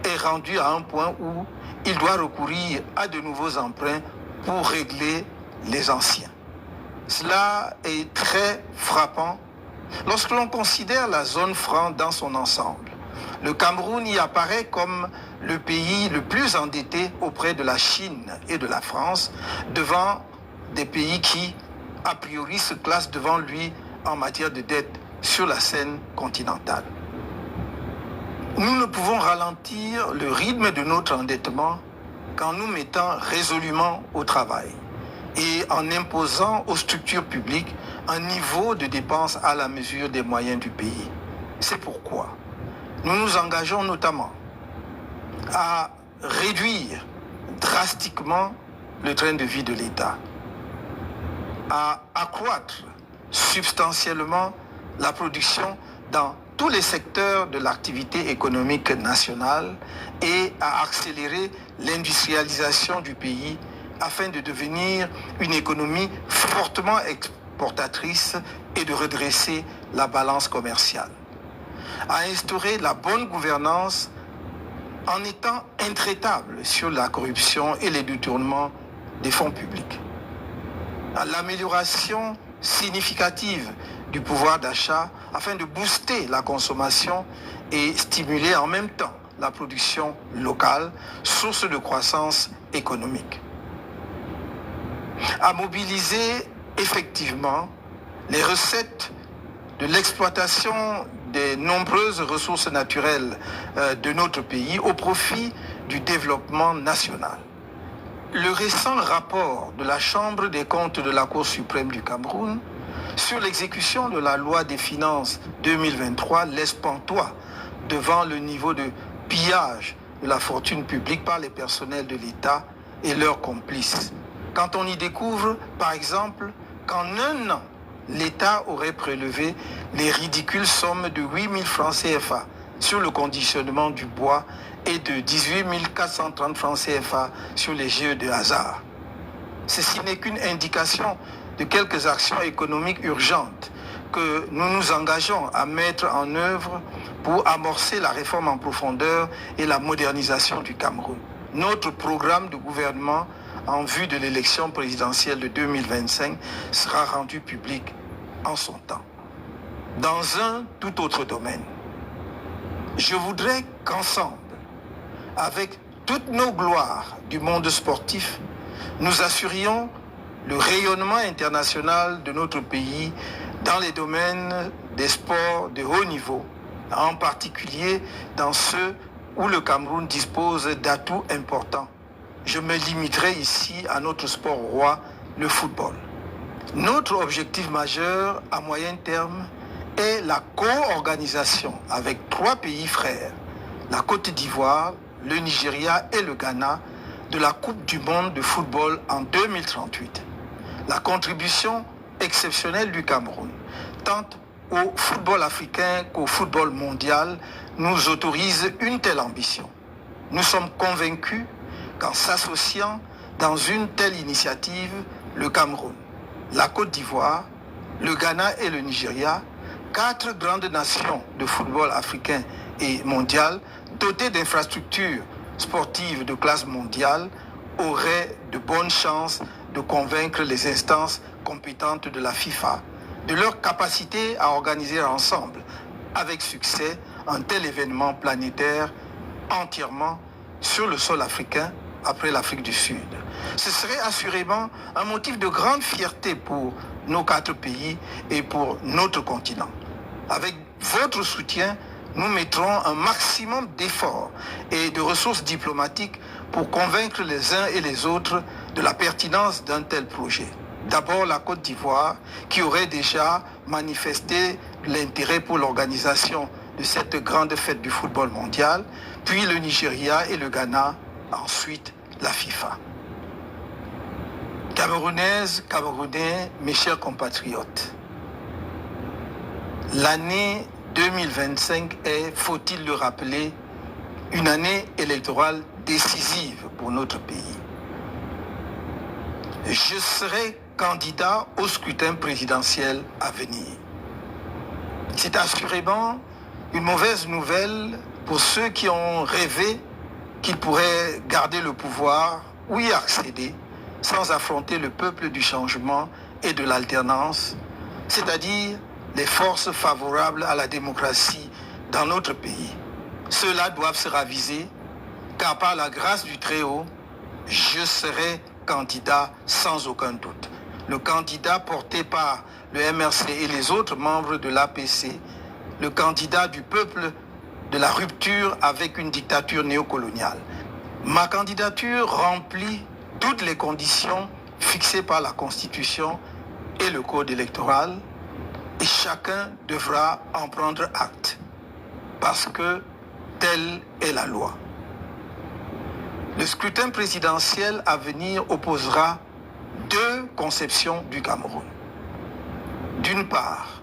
Speaker 3: est rendu à un point où il doit recourir à de nouveaux emprunts pour régler les anciens. Cela est très frappant lorsque l'on considère la zone franc dans son ensemble. Le Cameroun y apparaît comme le pays le plus endetté auprès de la Chine et de la France, devant des pays qui, a priori, se classent devant lui en matière de dette sur la scène continentale. Nous ne pouvons ralentir le rythme de notre endettement qu'en nous mettant résolument au travail et en imposant aux structures publiques un niveau de dépenses à la mesure des moyens du pays. C'est pourquoi nous nous engageons notamment à réduire drastiquement le train de vie de l'État, à accroître substantiellement la production dans tous les secteurs de l'activité économique nationale et à accélérer l'industrialisation du pays afin de devenir une économie fortement exportatrice et de redresser la balance commerciale. À instaurer la bonne gouvernance en étant intraitable sur la corruption et les détournements des fonds publics. À l'amélioration significative du pouvoir d'achat afin de booster la consommation et stimuler en même temps la production locale, source de croissance économique. À mobiliser effectivement les recettes de l'exploitation des nombreuses ressources naturelles de notre pays au profit du développement national. Le récent rapport de la Chambre des comptes de la Cour suprême du Cameroun sur l'exécution de la loi des finances 2023 laisse pantois devant le niveau de pillage de la fortune publique par les personnels de l'État et leurs complices. Quand on y découvre, par exemple, qu'en un an, l'État aurait prélevé les ridicules sommes de 8 000 francs CFA sur le conditionnement du bois et de 18 430 francs CFA sur les jeux de hasard. Ceci n'est qu'une indication de quelques actions économiques urgentes que nous nous engageons à mettre en œuvre pour amorcer la réforme en profondeur et la modernisation du Cameroun. Notre programme de gouvernement en vue de l'élection présidentielle de 2025 sera rendu public en son temps. Dans un tout autre domaine, je voudrais qu'ensemble, avec toutes nos gloires du monde sportif, nous assurions le rayonnement international de notre pays dans les domaines des sports de haut niveau, en particulier dans ceux où le Cameroun dispose d'atouts importants. Je me limiterai ici à notre sport roi, le football. Notre objectif majeur à moyen terme est la co-organisation avec 3 pays frères, la Côte d'Ivoire, le Nigeria et le Ghana, de la Coupe du monde de football en 2038. La contribution exceptionnelle du Cameroun, tant au football africain qu'au football mondial, nous autorise une telle ambition. Nous sommes convaincus qu'en s'associant dans une telle initiative, le Cameroun, la Côte d'Ivoire, le Ghana et le Nigeria, 4 grandes nations de football africain et mondial, dotées d'infrastructures sportives de classe mondiale, auraient de bonnes chances de convaincre les instances compétentes de la FIFA de leur capacité à organiser ensemble, avec succès, un tel événement planétaire entièrement sur le sol africain après l'Afrique du Sud. Ce serait assurément un motif de grande fierté pour nos 4 pays et pour notre continent. Avec votre soutien, nous mettrons un maximum d'efforts et de ressources diplomatiques pour convaincre les uns et les autres de la pertinence d'un tel projet. D'abord la Côte d'Ivoire, qui aurait déjà manifesté l'intérêt pour l'organisation de cette grande fête du football mondial, puis le Nigeria et le Ghana, ensuite la FIFA. Camerounaises, Camerounais, mes chers compatriotes, l'année 2025 est, faut-il le rappeler, une année électorale décisive pour notre pays. Je serai candidat au scrutin présidentiel à venir. C'est assurément une mauvaise nouvelle pour ceux qui ont rêvé qu'ils pourraient garder le pouvoir ou y accéder sans affronter le peuple du changement et de l'alternance, c'est-à-dire les forces favorables à la démocratie dans notre pays. Ceux-là doivent se raviser, car par la grâce du Très-Haut, je serai candidat sans aucun doute. Le candidat porté par le MRC et les autres membres de l'APC, le candidat du peuple de la rupture avec une dictature néocoloniale. Ma candidature remplit toutes les conditions fixées par la Constitution et le Code électoral, et chacun devra en prendre acte, parce que telle est la loi. Le scrutin présidentiel à venir opposera 2 conceptions du Cameroun. D'une part,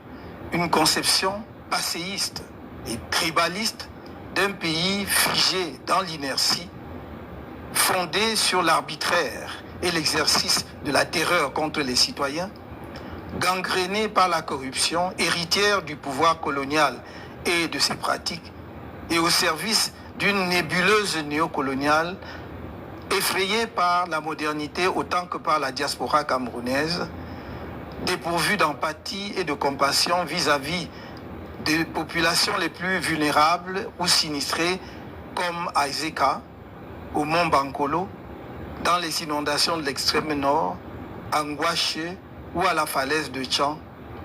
Speaker 3: une conception passéiste et tribaliste d'un pays figé dans l'inertie, fondé sur l'arbitraire et l'exercice de la terreur contre les citoyens, gangrénée par la corruption, héritière du pouvoir colonial et de ses pratiques, et au service d'une nébuleuse néocoloniale, effrayée par la modernité autant que par la diaspora camerounaise, dépourvue d'empathie et de compassion vis-à-vis des populations les plus vulnérables ou sinistrées comme à Izeka, au mont Bankolo, dans les inondations de l'extrême nord, à Ngouaché ou à la falaise de Tchan,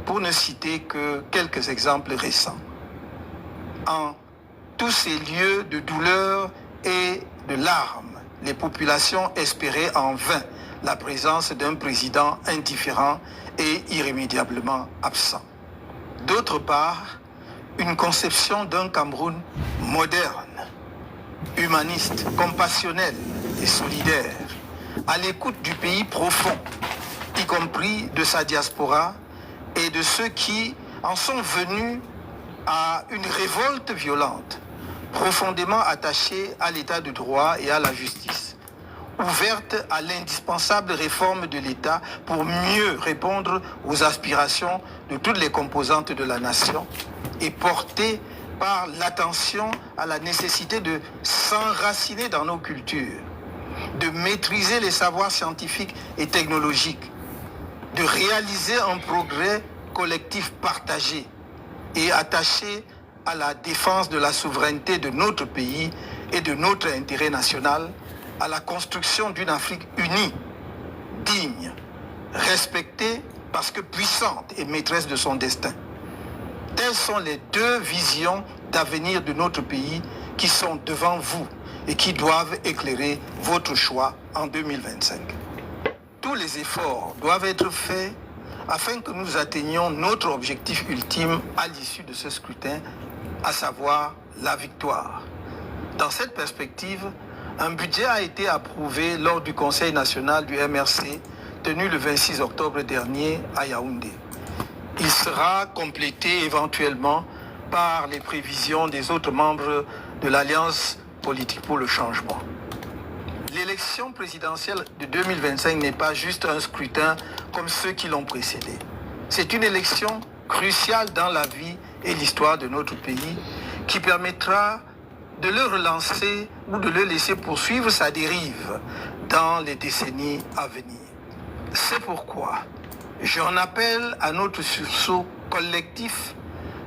Speaker 3: pour ne citer que quelques exemples récents. En tous ces lieux de douleur et de larmes, les populations espéraient en vain la présence d'un président indifférent et irrémédiablement absent. D'autre part, une conception d'un Cameroun moderne, humaniste, compassionnel et solidaire, à l'écoute du pays profond, y compris de sa diaspora et de ceux qui en sont venus à une révolte violente, profondément attachée à l'état de droit et à la justice, ouverte à l'indispensable réforme de l'État pour mieux répondre aux aspirations de toutes les composantes de la nation et portée par l'attention à la nécessité de s'enraciner dans nos cultures, de maîtriser les savoirs scientifiques et technologiques, de réaliser un progrès collectif partagé et attaché à la défense de la souveraineté de notre pays et de notre intérêt national, à la construction d'une Afrique unie, digne, respectée parce que puissante et maîtresse de son destin. Telles sont les deux visions d'avenir de notre pays qui sont devant vous et qui doivent éclairer votre choix en 2025. Tous les efforts doivent être faits afin que nous atteignions notre objectif ultime à l'issue de ce scrutin, à savoir la victoire. Dans cette perspective, un budget a été approuvé lors du Conseil national du MRC tenu le 26 octobre dernier à Yaoundé. Il sera complété éventuellement par les prévisions des autres membres de l'Alliance politique pour le changement. L'élection présidentielle de 2025 n'est pas juste un scrutin comme ceux qui l'ont précédé. C'est une élection cruciale dans la vie et l'histoire de notre pays qui permettra de le relancer ou de le laisser poursuivre sa dérive dans les décennies à venir. C'est pourquoi j'en appelle à notre sursaut collectif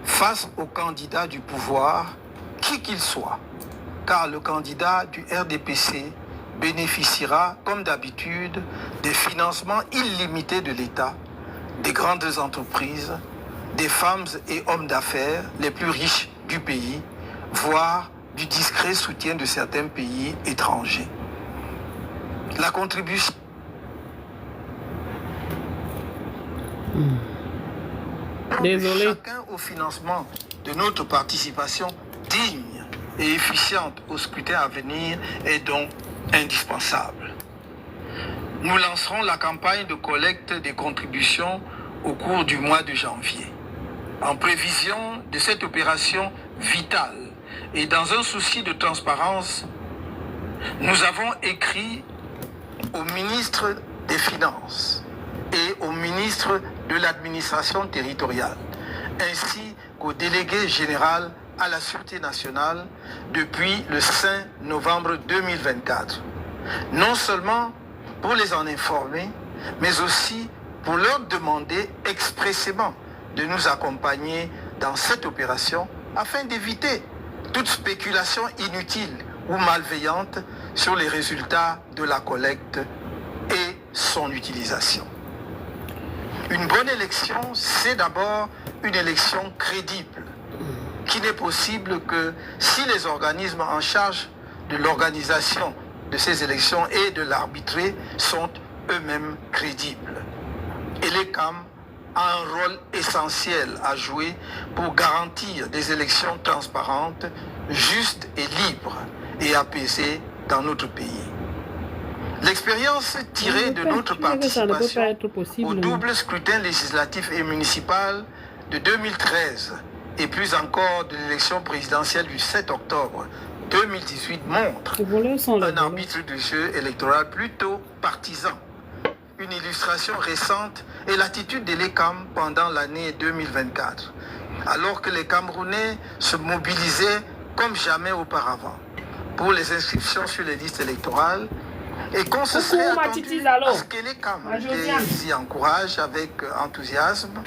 Speaker 3: face au candidat du pouvoir, qui qu'il soit, car le candidat du RDPC bénéficiera, comme d'habitude, des financements illimités de l'État, des grandes entreprises, des femmes et hommes d'affaires les plus riches du pays, voire du discret soutien de certains pays étrangers. La contribution
Speaker 2: Désolé.
Speaker 3: Chacun au financement de notre participation digne et efficiente au scrutin à venir est donc indispensable. Nous lancerons la campagne de collecte des contributions au cours du mois de janvier. En prévision de cette opération vitale et dans un souci de transparence, nous avons écrit au ministre des Finances et au ministre de l'administration territoriale, ainsi qu'au délégué général à la Sûreté nationale depuis le 5 novembre 2024. Non seulement pour les en informer, mais aussi pour leur demander expressément de nous accompagner dans cette opération afin d'éviter toute spéculation inutile ou malveillante sur les résultats de la collecte et son utilisation. Une bonne élection, c'est d'abord une élection crédible, qui n'est possible que si les organismes en charge de l'organisation de ces élections et de l'arbitrer sont eux-mêmes crédibles. Et l'ECAM a un rôle essentiel à jouer pour garantir des élections transparentes, justes et libres et apaisées dans notre pays. L'expérience tirée de notre participation au double scrutin législatif et municipal de 2013 et plus encore de l'élection présidentielle du 7 octobre 2018 montre
Speaker 2: Les voleurs sont les
Speaker 3: un
Speaker 2: voleurs.
Speaker 3: arbitre du jeu électoral plutôt partisan. Une illustration récente est l'attitude de l'ECAM pendant l'année 2024, alors que les Camerounais se mobilisaient comme jamais auparavant pour les inscriptions sur les listes électorales et qu'on se serait
Speaker 2: Coucou, ma
Speaker 3: attendu
Speaker 2: titi Zalo.
Speaker 3: à ce que l'ECAM
Speaker 2: Ma Josiane.
Speaker 3: les y encourage avec enthousiasme.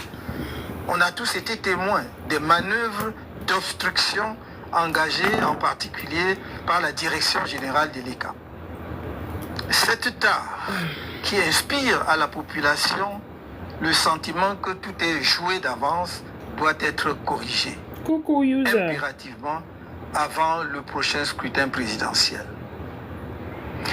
Speaker 3: On a tous été témoins des manœuvres d'obstruction engagées en particulier par la direction générale de l'ECAM. Cette tare qui inspire à la population le sentiment que tout est joué d'avance doit être corrigé
Speaker 2: Coucou, user.
Speaker 3: impérativement avant le prochain scrutin présidentiel.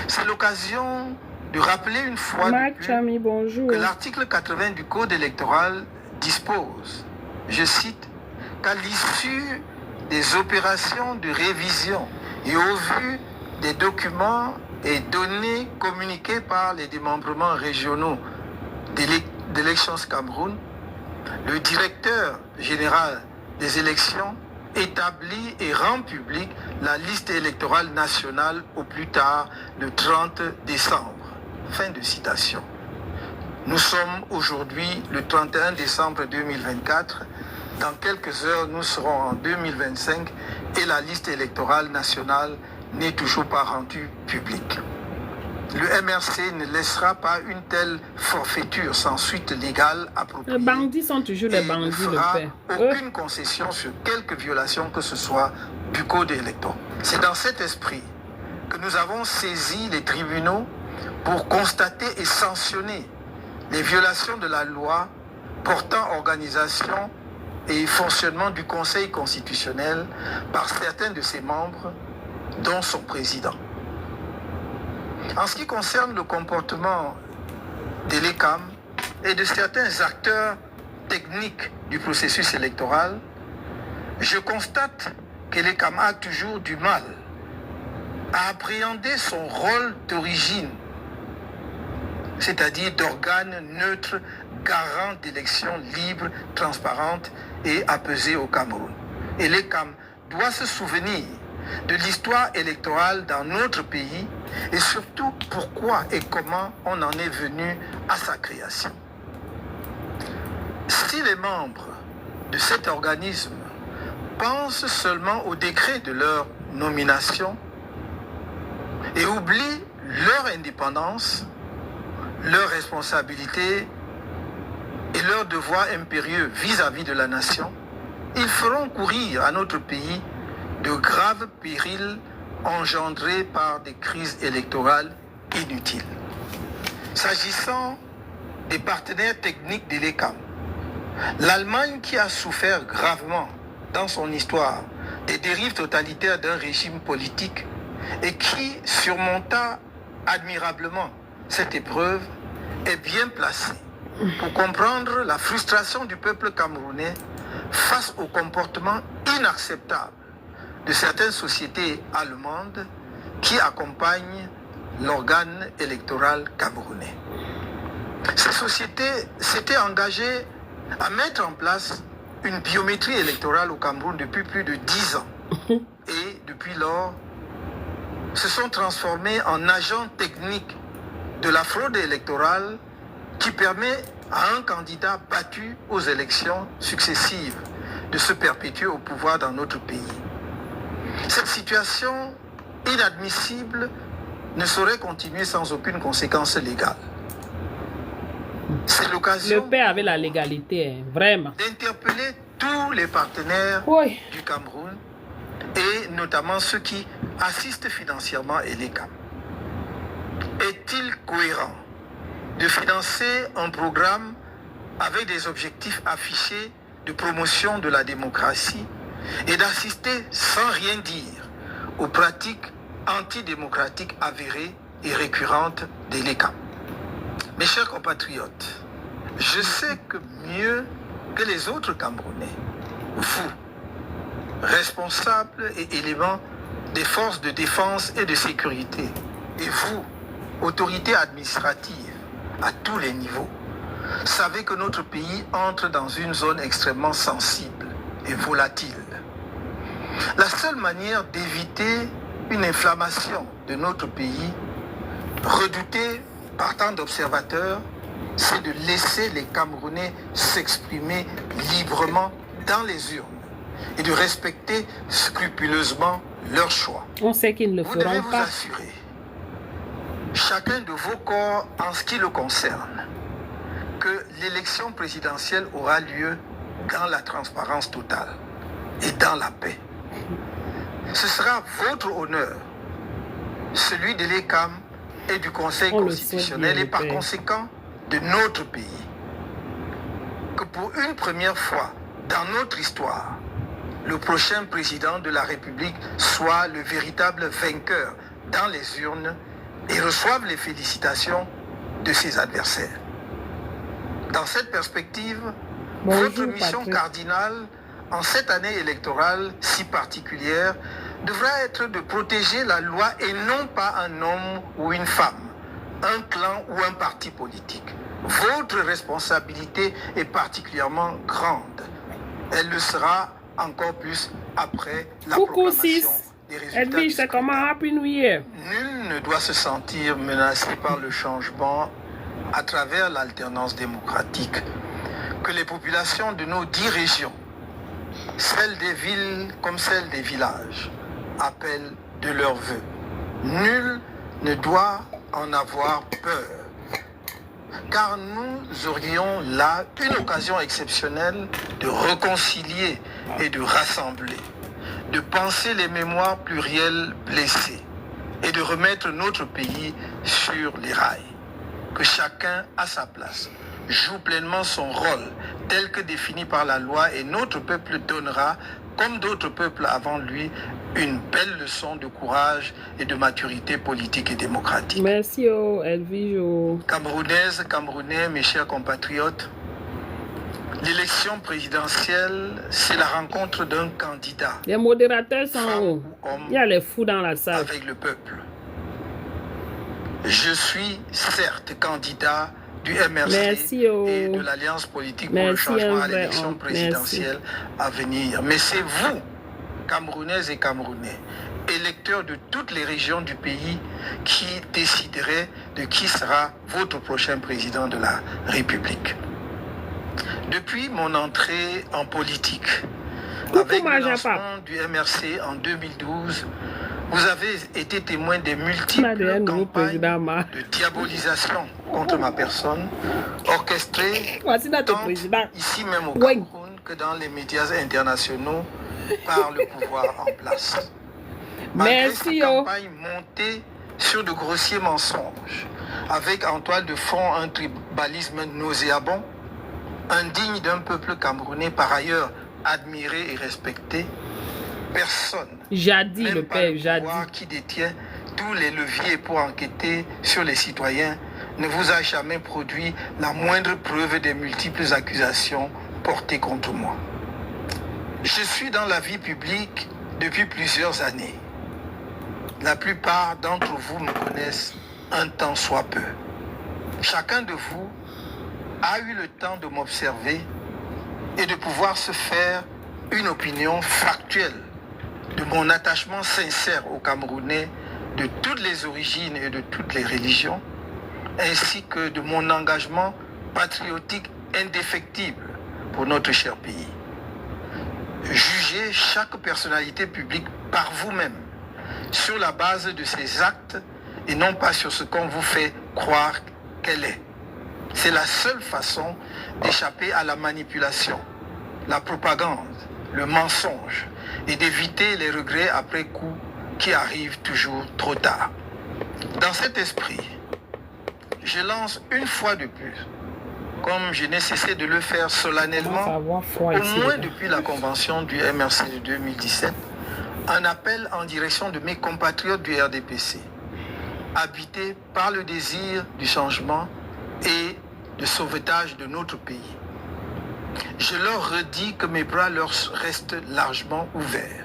Speaker 3: C'est l'occasion de rappeler une fois de
Speaker 2: Mac
Speaker 3: plus
Speaker 2: Chami, bonjour.
Speaker 3: que l'article 80 du Code électoral dispose, je cite, qu'à l'issue des opérations de révision et au vu des documents et données communiquées par les démembrements régionaux d'Elections Cameroun, le directeur général des élections établit et rend public la liste électorale nationale au plus tard le 30 décembre. Fin de citation. Nous sommes aujourd'hui le 31 décembre 2024. Dans quelques heures, nous serons en 2025 et la liste électorale nationale n'est toujours pas rendue publique. Le MRC ne laissera pas une telle forfaiture sans suite légale appropriée.
Speaker 2: Les bandits sont toujours les
Speaker 3: et ne
Speaker 2: bandits, le
Speaker 3: fera
Speaker 2: père.
Speaker 3: aucune concession sur quelque violation que ce soit du code électoral. C'est dans cet esprit que nous avons saisi les tribunaux pour constater et sanctionner les violations de la loi portant organisation et fonctionnement du Conseil constitutionnel par certains de ses membres, dont son président. En ce qui concerne le comportement de l'ECAM et de certains acteurs techniques du processus électoral, je constate que l'ECAM a toujours du mal à appréhender son rôle d'origine, c'est-à-dire d'organe neutre garant d'élections libres, transparentes et apaisées au Cameroun. Et l'ECAM doit se souvenir de l'histoire électorale dans notre pays et surtout pourquoi et comment on en est venu à sa création. Si les membres de cet organisme pensent seulement au décret de leur nomination et oublient leur indépendance, leur responsabilité et leur devoir impérieux vis-à-vis de la nation, ils feront courir à notre pays de graves périls engendrés par des crises électorales inutiles. S'agissant des partenaires techniques de l'ECAM, l'Allemagne qui a souffert gravement dans son histoire des dérives totalitaires d'un régime politique et qui surmonta admirablement cette épreuve est bien placée pour comprendre la frustration du peuple camerounais face au comportement inacceptable de certaines sociétés allemandes qui accompagnent l'organe électoral camerounais. Ces sociétés s'étaient engagées à mettre en place une biométrie électorale au Cameroun depuis plus de 10 ans. Et depuis lors, se sont transformées en agents techniques de la fraude électorale qui permet à un candidat battu aux élections successives de se perpétuer au pouvoir dans notre pays. Cette situation inadmissible ne saurait continuer sans aucune conséquence légale. C'est
Speaker 2: Le
Speaker 3: l'occasion
Speaker 2: père avait la légalité, hein, vraiment.
Speaker 3: d'interpeller tous les partenaires
Speaker 2: Oui.
Speaker 3: du Cameroun et notamment ceux qui assistent financièrement à l'ECAM. Est-il cohérent de financer un programme avec des objectifs affichés de promotion de la démocratie et d'assister sans rien dire aux pratiques antidémocratiques avérées et récurrentes de l'ECAM? Mes chers compatriotes, je sais que mieux que les autres Camerounais, vous, responsables et éléments des forces de défense et de sécurité, et vous, autorités administratives à tous les niveaux, savez que notre pays entre dans une zone extrêmement sensible et volatile. La seule manière d'éviter une inflammation de notre pays, redoutée par tant d'observateurs, c'est de laisser les Camerounais s'exprimer librement dans les urnes et de respecter scrupuleusement leur choix.
Speaker 2: On sait qu'ils ne le
Speaker 3: Vous devez
Speaker 2: feront
Speaker 3: vous
Speaker 2: pas.
Speaker 3: assurer, chacun de vos corps en ce qui le concerne, que l'élection présidentielle aura lieu dans la transparence totale et dans la paix. Ce sera votre honneur, celui de l'ECAM et du Conseil
Speaker 2: On le
Speaker 3: constitutionnel
Speaker 2: souhaite bien,
Speaker 3: et par
Speaker 2: le Père.
Speaker 3: conséquent de notre pays, que pour une première fois dans notre histoire, le prochain président de la République soit le véritable vainqueur dans les urnes et reçoive les félicitations de ses adversaires. Dans cette perspective,
Speaker 2: Bonjour,
Speaker 3: votre mission
Speaker 2: Patrick.
Speaker 3: cardinale en cette année électorale si particulière devra être de protéger la loi et non pas un homme ou une femme, un clan ou un parti politique. Votre responsabilité est particulièrement grande. Elle le sera encore plus après la
Speaker 2: Coucou
Speaker 3: proclamation
Speaker 2: 6.
Speaker 3: des résultats du
Speaker 2: Edwige, c'est
Speaker 3: scrutin.
Speaker 2: comment? Happy New Year.
Speaker 3: Nul ne doit se sentir menacé par le changement à travers l'alternance démocratique que les populations de nos 10 régions, celles des villes comme celles des villages, appellent de leurs vœux. Nul ne doit en avoir peur, car nous aurions là une occasion exceptionnelle de réconcilier et de rassembler, de penser les mémoires plurielles blessées et de remettre notre pays sur les rails. Que chacun à sa place joue pleinement son rôle tel que défini par la loi et notre peuple donnera, comme d'autres peuples avant lui, une belle leçon de courage et de maturité politique et démocratique.
Speaker 2: Merci, oh, Edwige. Oh.
Speaker 3: Camerounaises, Camerounais, mes chers compatriotes, l'élection présidentielle, c'est la rencontre d'un candidat
Speaker 2: Les modérateurs sont
Speaker 3: femme
Speaker 2: où?
Speaker 3: ou homme
Speaker 2: Il y a les fous dans la salle.
Speaker 3: avec le peuple. Je suis certes candidat du MRC
Speaker 2: Merci, oh.
Speaker 3: et de l'Alliance politique pour le
Speaker 2: Merci,
Speaker 3: changement
Speaker 2: un
Speaker 3: à
Speaker 2: vrai
Speaker 3: l'élection
Speaker 2: homme.
Speaker 3: présidentielle à venir. Mais c'est vous, Camerounaises et Camerounais, électeurs de toutes les régions du pays, qui déciderez de qui sera votre prochain président de la République. Depuis mon entrée en politique,
Speaker 2: Coucou,
Speaker 3: avec le
Speaker 2: Majapa.
Speaker 3: lancement du MRC en 2012, vous avez été témoin des
Speaker 2: On a déjà un
Speaker 3: multiples
Speaker 2: nouveau
Speaker 3: campagnes
Speaker 2: président, ma.
Speaker 3: de diabolisation contre ma personne, orchestrées
Speaker 2: Voici notre
Speaker 3: tant
Speaker 2: président.
Speaker 3: ici même au
Speaker 2: Oui.
Speaker 3: Cameroun que dans les médias internationaux par le pouvoir en place. Malgré
Speaker 2: Merci,
Speaker 3: ces
Speaker 2: oh.
Speaker 3: campagnes montées sur de grossiers mensonges, avec en toile de fond un tribalisme nauséabond, indigne d'un peuple camerounais par ailleurs admiré et respecté, personne,
Speaker 2: Jadis,
Speaker 3: même
Speaker 2: le
Speaker 3: pas
Speaker 2: père,
Speaker 3: le
Speaker 2: jadis.
Speaker 3: pouvoir qui détient tous les leviers pour enquêter sur les citoyens, ne vous a jamais produit la moindre preuve des multiples accusations portées contre moi. Je suis dans la vie publique depuis plusieurs années. La plupart d'entre vous me connaissent un temps soit peu. Chacun de vous a eu le temps de m'observer et de pouvoir se faire une opinion factuelle de mon attachement sincère aux Camerounais de toutes les origines et de toutes les religions, ainsi que de mon engagement patriotique indéfectible pour notre cher pays. Jugez chaque personnalité publique par vous-même, sur la base de ses actes et non pas sur ce qu'on vous fait croire qu'elle est. C'est la seule façon d'échapper à la manipulation, la propagande, le mensonge et d'éviter les regrets après coup qui arrivent toujours trop tard. Dans cet esprit, je lance une fois de plus, comme je n'ai cessé de le faire solennellement, au moins depuis la convention du MRC de 2017, un appel en direction de mes compatriotes du RDPC, habités par le désir du changement et de sauvetage de notre pays. Je leur redis que mes bras leur restent largement ouverts.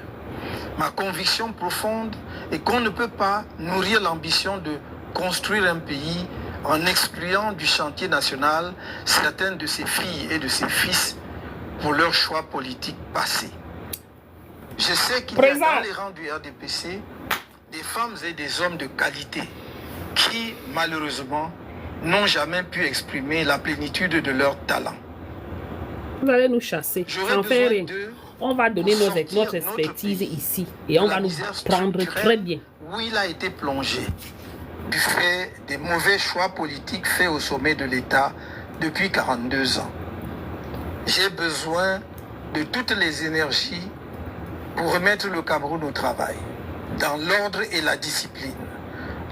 Speaker 3: Ma conviction profonde est qu'on ne peut pas nourrir l'ambition de construire un pays en excluant du chantier national certaines de ses filles et de ses fils pour leurs choix politiques passés. Je sais qu'il y a
Speaker 2: Présent.
Speaker 3: dans les rangs du RDPC des femmes et des hommes de qualité qui, malheureusement, n'ont jamais pu exprimer la plénitude de leur talent.
Speaker 2: Vous allez nous chasser.
Speaker 3: J'aurais
Speaker 2: Sans faire
Speaker 3: besoin
Speaker 2: rien.
Speaker 3: d'eux
Speaker 2: On va donner
Speaker 3: pour
Speaker 2: notre
Speaker 3: sortir
Speaker 2: expertise
Speaker 3: notre pays
Speaker 2: ici et on
Speaker 3: de
Speaker 2: va
Speaker 3: la
Speaker 2: nous
Speaker 3: misère
Speaker 2: prendre
Speaker 3: structurelle
Speaker 2: très bien.
Speaker 3: où il a été plongé du fait des mauvais choix politiques faits au sommet de l'État depuis 42 ans. J'ai besoin de toutes les énergies pour remettre le Cameroun au travail, dans l'ordre et la discipline,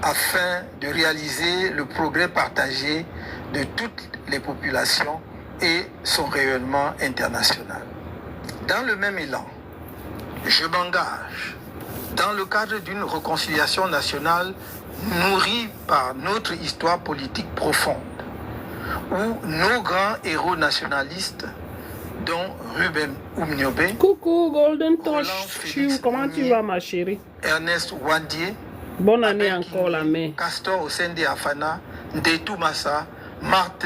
Speaker 3: afin de réaliser le progrès partagé de toutes les populations et son rayonnement international. Dans le même élan, je m'engage dans le cadre d'une réconciliation nationale nourrie par notre histoire politique profonde, où nos grands héros nationalistes, dont Ruben Oumniobé,
Speaker 2: Coucou Golden
Speaker 3: Roland
Speaker 2: Touch,
Speaker 3: Félix
Speaker 2: comment tu
Speaker 3: Ounier,
Speaker 2: vas ma chérie?
Speaker 3: Ernest Wandier,
Speaker 2: Bonne année
Speaker 3: Abel
Speaker 2: encore la
Speaker 3: Kingé,
Speaker 2: main.
Speaker 3: Castor Osende Afana, Ndetou Massa, Marthe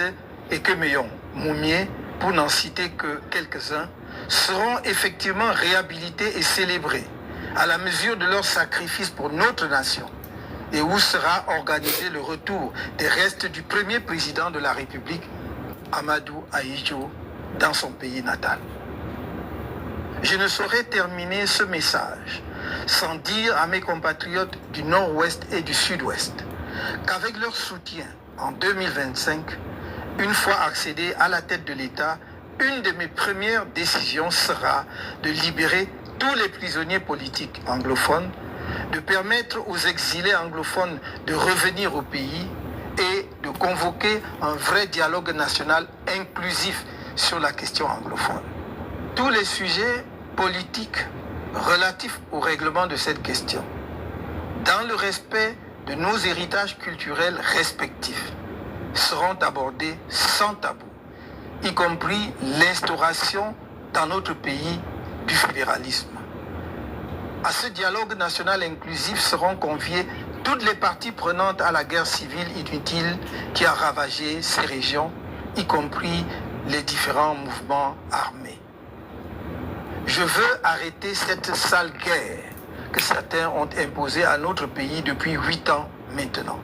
Speaker 3: et Kemeyon Moumier, pour n'en citer que quelques-uns, seront effectivement réhabilités et célébrés à la mesure de leur sacrifice pour notre nation, et où sera organisé le retour des restes du premier président de la République, Amadou Ahidjo, dans son pays natal. Je ne saurais terminer ce message sans dire à mes compatriotes du Nord-Ouest et du Sud-Ouest qu'avec leur soutien en 2025, une fois accédé à la tête de l'État, une de mes premières décisions sera de libérer tous les prisonniers politiques anglophones, de permettre aux exilés anglophones de revenir au pays et de convoquer un vrai dialogue national inclusif sur la question anglophone. Tous les sujets politiques relatifs au règlement de cette question, dans le respect de nos héritages culturels respectifs, seront abordés sans tabou, y compris l'instauration dans notre pays du fédéralisme. À ce dialogue national inclusif seront conviées toutes les parties prenantes à la guerre civile inutile qui a ravagé ces régions, y compris les différents mouvements armés. Je veux arrêter cette sale guerre que certains ont imposée à notre pays depuis 8 ans maintenant.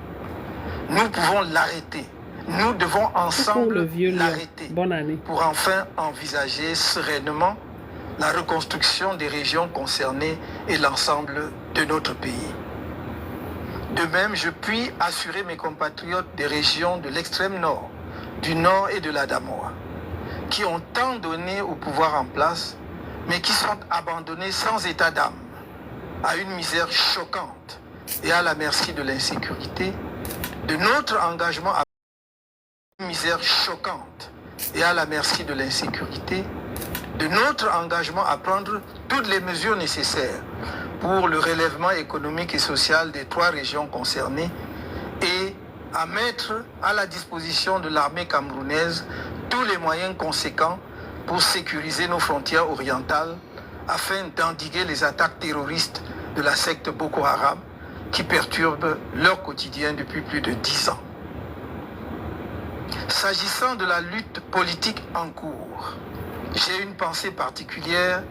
Speaker 3: Nous pouvons l'arrêter. Nous devons ensemble l'arrêter
Speaker 2: Bonne année.
Speaker 3: pour enfin envisager sereinement la reconstruction des régions concernées et l'ensemble de notre pays. De même, je puis assurer mes compatriotes des régions de l'extrême nord, du nord et de la Damoa, qui ont tant donné au pouvoir en place, mais qui sont abandonnés sans état d'âme, à une misère choquante et à la merci de l'insécurité, de notre engagement à une misère choquante et à la merci de l'insécurité, de notre engagement à prendre toutes les mesures nécessaires pour le relèvement économique et social des 3 régions concernées et à mettre à la disposition de l'armée camerounaise tous les moyens conséquents pour sécuriser nos frontières orientales afin d'endiguer les attaques terroristes de la secte Boko Haram qui perturbent leur quotidien depuis plus de 10 ans. S'agissant de la lutte politique en cours, j'ai une pensée particulière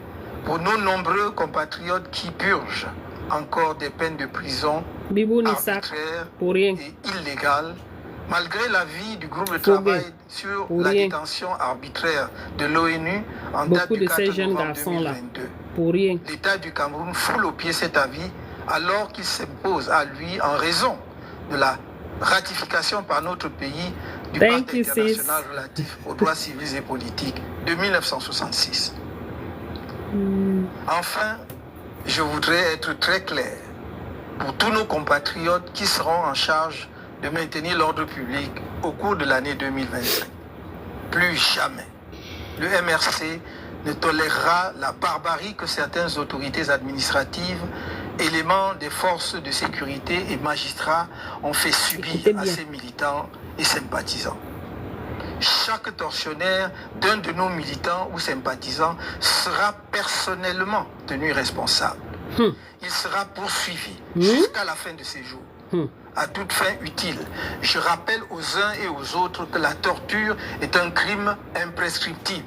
Speaker 3: pour nos nombreux compatriotes qui purgent encore des peines de prison arbitraires et illégales, malgré l'avis du groupe de travail sur la détention arbitraire de l'ONU en date du 4 novembre 2022. L'État du Cameroun foule au pied cet avis alors qu'il s'impose à lui en raison de la ratification par notre pays du Pacte international relatif aux droits civils et politiques de 1966. Enfin, je voudrais être très clair pour tous nos compatriotes qui seront en charge de maintenir l'ordre public au cours de l'année 2025. Plus jamais, le MRC ne tolérera la barbarie que certaines autorités administratives, éléments des forces de sécurité et magistrats ont fait subir à ces militants et sympathisants. Chaque tortionnaire d'un de nos militants ou sympathisants sera personnellement tenu responsable. Il sera poursuivi jusqu'à la fin de ses jours, à toute fin utile. Je rappelle aux uns et aux autres que la torture est un crime imprescriptible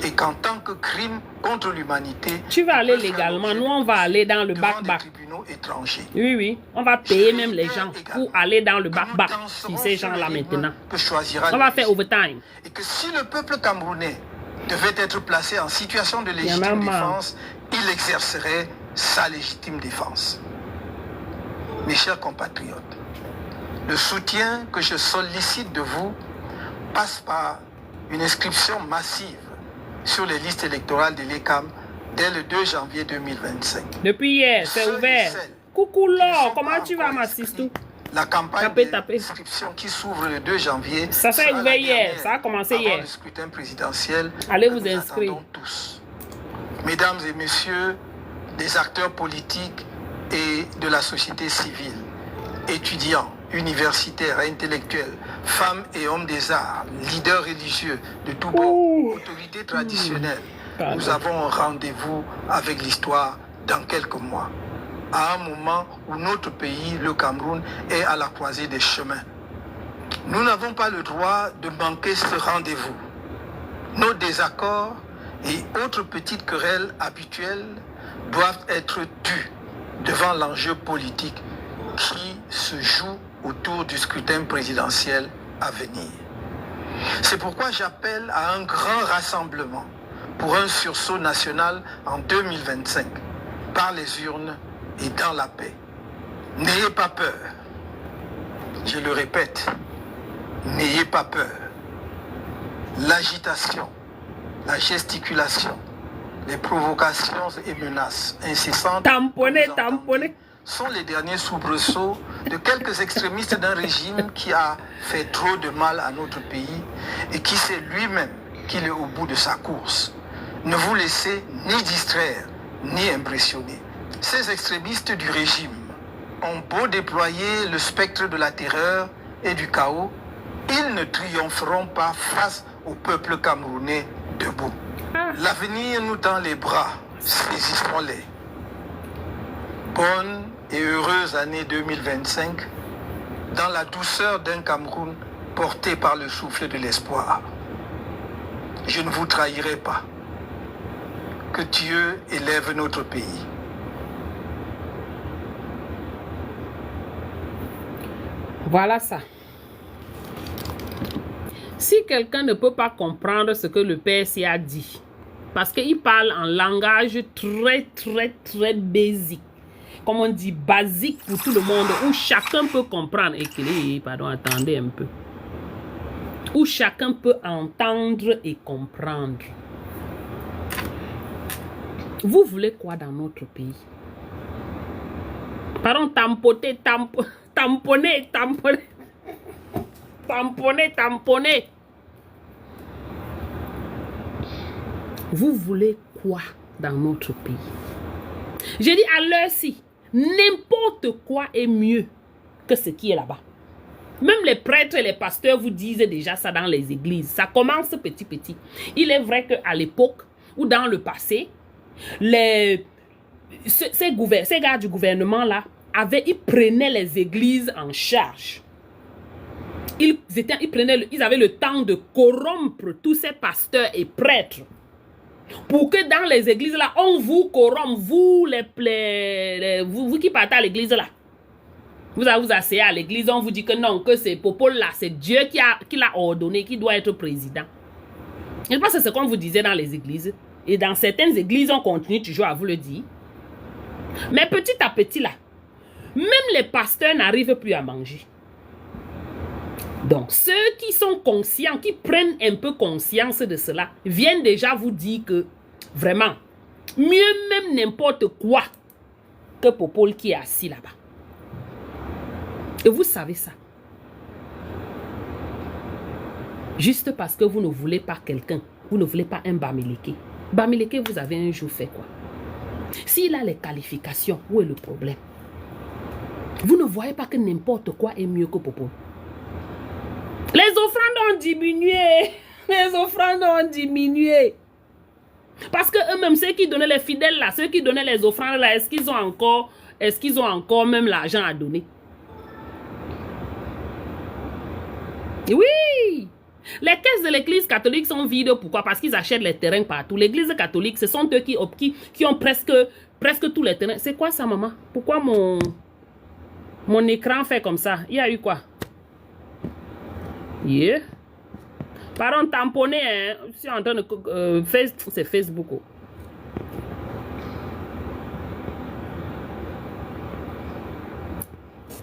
Speaker 3: et qu'en tant que crime contre l'humanité,
Speaker 2: tu vas aller légalement. Nous, on va aller dans le bac-bac.
Speaker 3: Étrangers.
Speaker 2: Oui, oui. On va payer même les gens pour aller dans le bac-bac. Si ces gens-là maintenant. On va faire overtime.
Speaker 3: Et que si le peuple camerounais devait être placé en situation de légitime défense, il exercerait sa légitime défense. Mes chers compatriotes, le soutien que je sollicite de vous passe par une inscription massive sur les listes électorales de l'ECAM dès le 2 janvier 2025.
Speaker 2: Depuis hier, c'est ouvert. Coucou Laure, comment tu vas, ma sister?
Speaker 3: La campagne d'inscription qui s'ouvre le 2 janvier.
Speaker 2: Ça s'est ouvert hier, ça a commencé hier.
Speaker 3: Le scrutin présidentiel.
Speaker 2: Allez vous inscrire.
Speaker 3: Tous. Mesdames et messieurs, des acteurs politiques et de la société civile, étudiants, universitaires, intellectuels, femmes et hommes des arts, leaders religieux de tous bords, autorités traditionnelles, nous avons un rendez-vous avec l'histoire dans quelques mois, à un moment où notre pays, le Cameroun, est à la croisée des chemins. Nous n'avons pas le droit de manquer ce rendez-vous. Nos désaccords et autres petites querelles habituelles doivent être dus devant l'enjeu politique qui se joue autour du scrutin présidentiel à venir. C'est pourquoi j'appelle à un grand rassemblement pour un sursaut national en 2025, par les urnes et dans la paix. N'ayez pas peur. Je le répète, n'ayez pas peur. L'agitation, la gesticulation, les provocations et menaces incessantes sont les derniers soubresauts de quelques extrémistes d'un régime qui a fait trop de mal à notre pays et qui sait lui-même qu'il est au bout de sa course. Ne vous laissez ni distraire, ni impressionner. Ces extrémistes du régime ont beau déployer le spectre de la terreur et du chaos, ils ne triompheront pas face au peuple camerounais debout. L'avenir nous tend les bras, saisissons-les. Bonne et heureuse année 2025, dans la douceur d'un Cameroun porté par le souffle de l'espoir. Je ne vous trahirai pas. Que Dieu élève notre pays.
Speaker 2: Voilà ça. Si quelqu'un ne peut pas comprendre ce que le PSC a dit, parce qu'il parle en langage très basique, comme on dit, basique pour tout le monde, où chacun peut comprendre, pardon, attendez un peu, où chacun peut entendre et comprendre. Vous voulez quoi dans notre pays? Pardon, tamponner. Vous voulez quoi dans notre pays? J'ai dit à l'heure-ci, n'importe quoi est mieux que ce qui est là-bas. Même les prêtres et les pasteurs vous disent déjà ça dans les églises. Ça commence petit. Il est vrai qu'à l'époque ou dans le passé, ces gars du gouvernement là, ils prenaient les églises en charge. Ils avaient le temps de corrompre tous ces pasteurs et prêtres pour que dans les églises là, on vous corrompt, vous qui partez à l'église là. Vous asseyez à l'église, on vous dit que non, que c'est Popol là, c'est Dieu qui l'a ordonné, qui doit être président. Je pense que c'est ce qu'on vous disait dans les églises. Et dans certaines églises, on continue toujours à vous le dire. Mais petit à petit là, même les pasteurs n'arrivent plus à manger. Donc, ceux qui sont conscients, qui prennent un peu conscience de cela, viennent déjà vous dire que, vraiment, mieux même n'importe quoi que Popol qui est assis là-bas. Et vous savez ça. Juste parce que vous ne voulez pas quelqu'un, vous ne voulez pas un Bamileke. Bamileke, vous avez un jour fait quoi? S'il a les qualifications, où est le problème? Vous ne voyez pas que n'importe quoi est mieux que Popol. Les offrandes ont diminué. Les offrandes ont diminué. Parce que eux-mêmes, ceux qui donnaient les fidèles là, ceux qui donnaient les offrandes là, est-ce qu'ils ont encore même l'argent à donner? Oui! Les caisses de l'église catholique sont vides. Pourquoi? Parce qu'ils achètent les terrains partout. L'église catholique, ce sont eux qui ont presque tous les terrains. C'est quoi ça, maman? Pourquoi mon écran fait comme ça? Il y a eu quoi? Yeah. Pardon, tamponné, hein? Je suis en train de... c'est Facebook. Oh.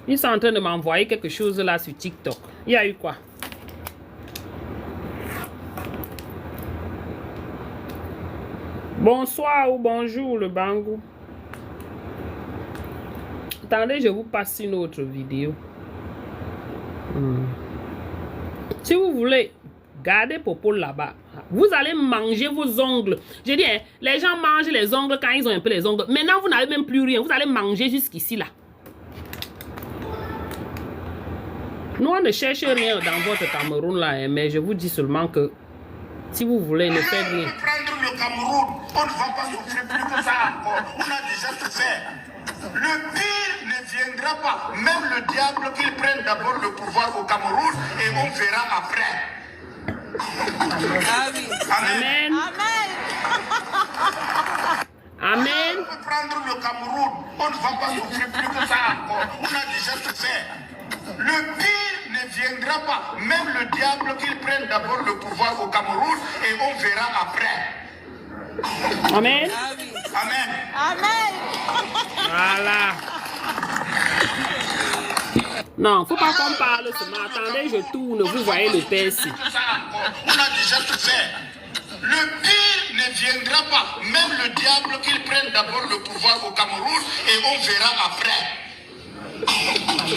Speaker 2: Ils sont en train de m'envoyer quelque chose là sur TikTok. Il y a eu quoi? Bonsoir ou bonjour le Bangou. Attendez, je vous passe une autre vidéo. Si vous voulez garder Popo là-bas, vous allez manger vos ongles. Je dis, hein, les gens mangent les ongles quand ils ont un peu les ongles. Maintenant, vous n'avez même plus rien. Vous allez manger jusqu'ici là. Nous, on ne cherche rien dans votre Cameroun là, hein, mais je vous dis seulement que si vous voulez, ne faites rien.
Speaker 4: Prendre le Cameroun, on ne va pas souffrir plus que ça encore. On a déjà tout fait. Le pire ne viendra pas. Même le diable qu'il prenne d'abord le pouvoir au Cameroun et on verra après.
Speaker 2: Amen.
Speaker 4: Amen.
Speaker 2: Amen.
Speaker 4: On peut prendre le Cameroun, on ne va pas souffrir plus que ça encore. On a déjà tout fait. Le pire ne viendra pas. Même le diable qu'il prenne d'abord le pouvoir au Cameroun et on verra après.
Speaker 2: Amen.
Speaker 4: Amen.
Speaker 5: Amen.
Speaker 2: Voilà. Non, faut pas qu'on parle seulement. Attendez, je tourne. Vous voyez le PC.
Speaker 4: On a déjà tout fait. Le pire ne viendra pas. Même le diable qu'il prenne d'abord le pouvoir au Cameroun et on verra après.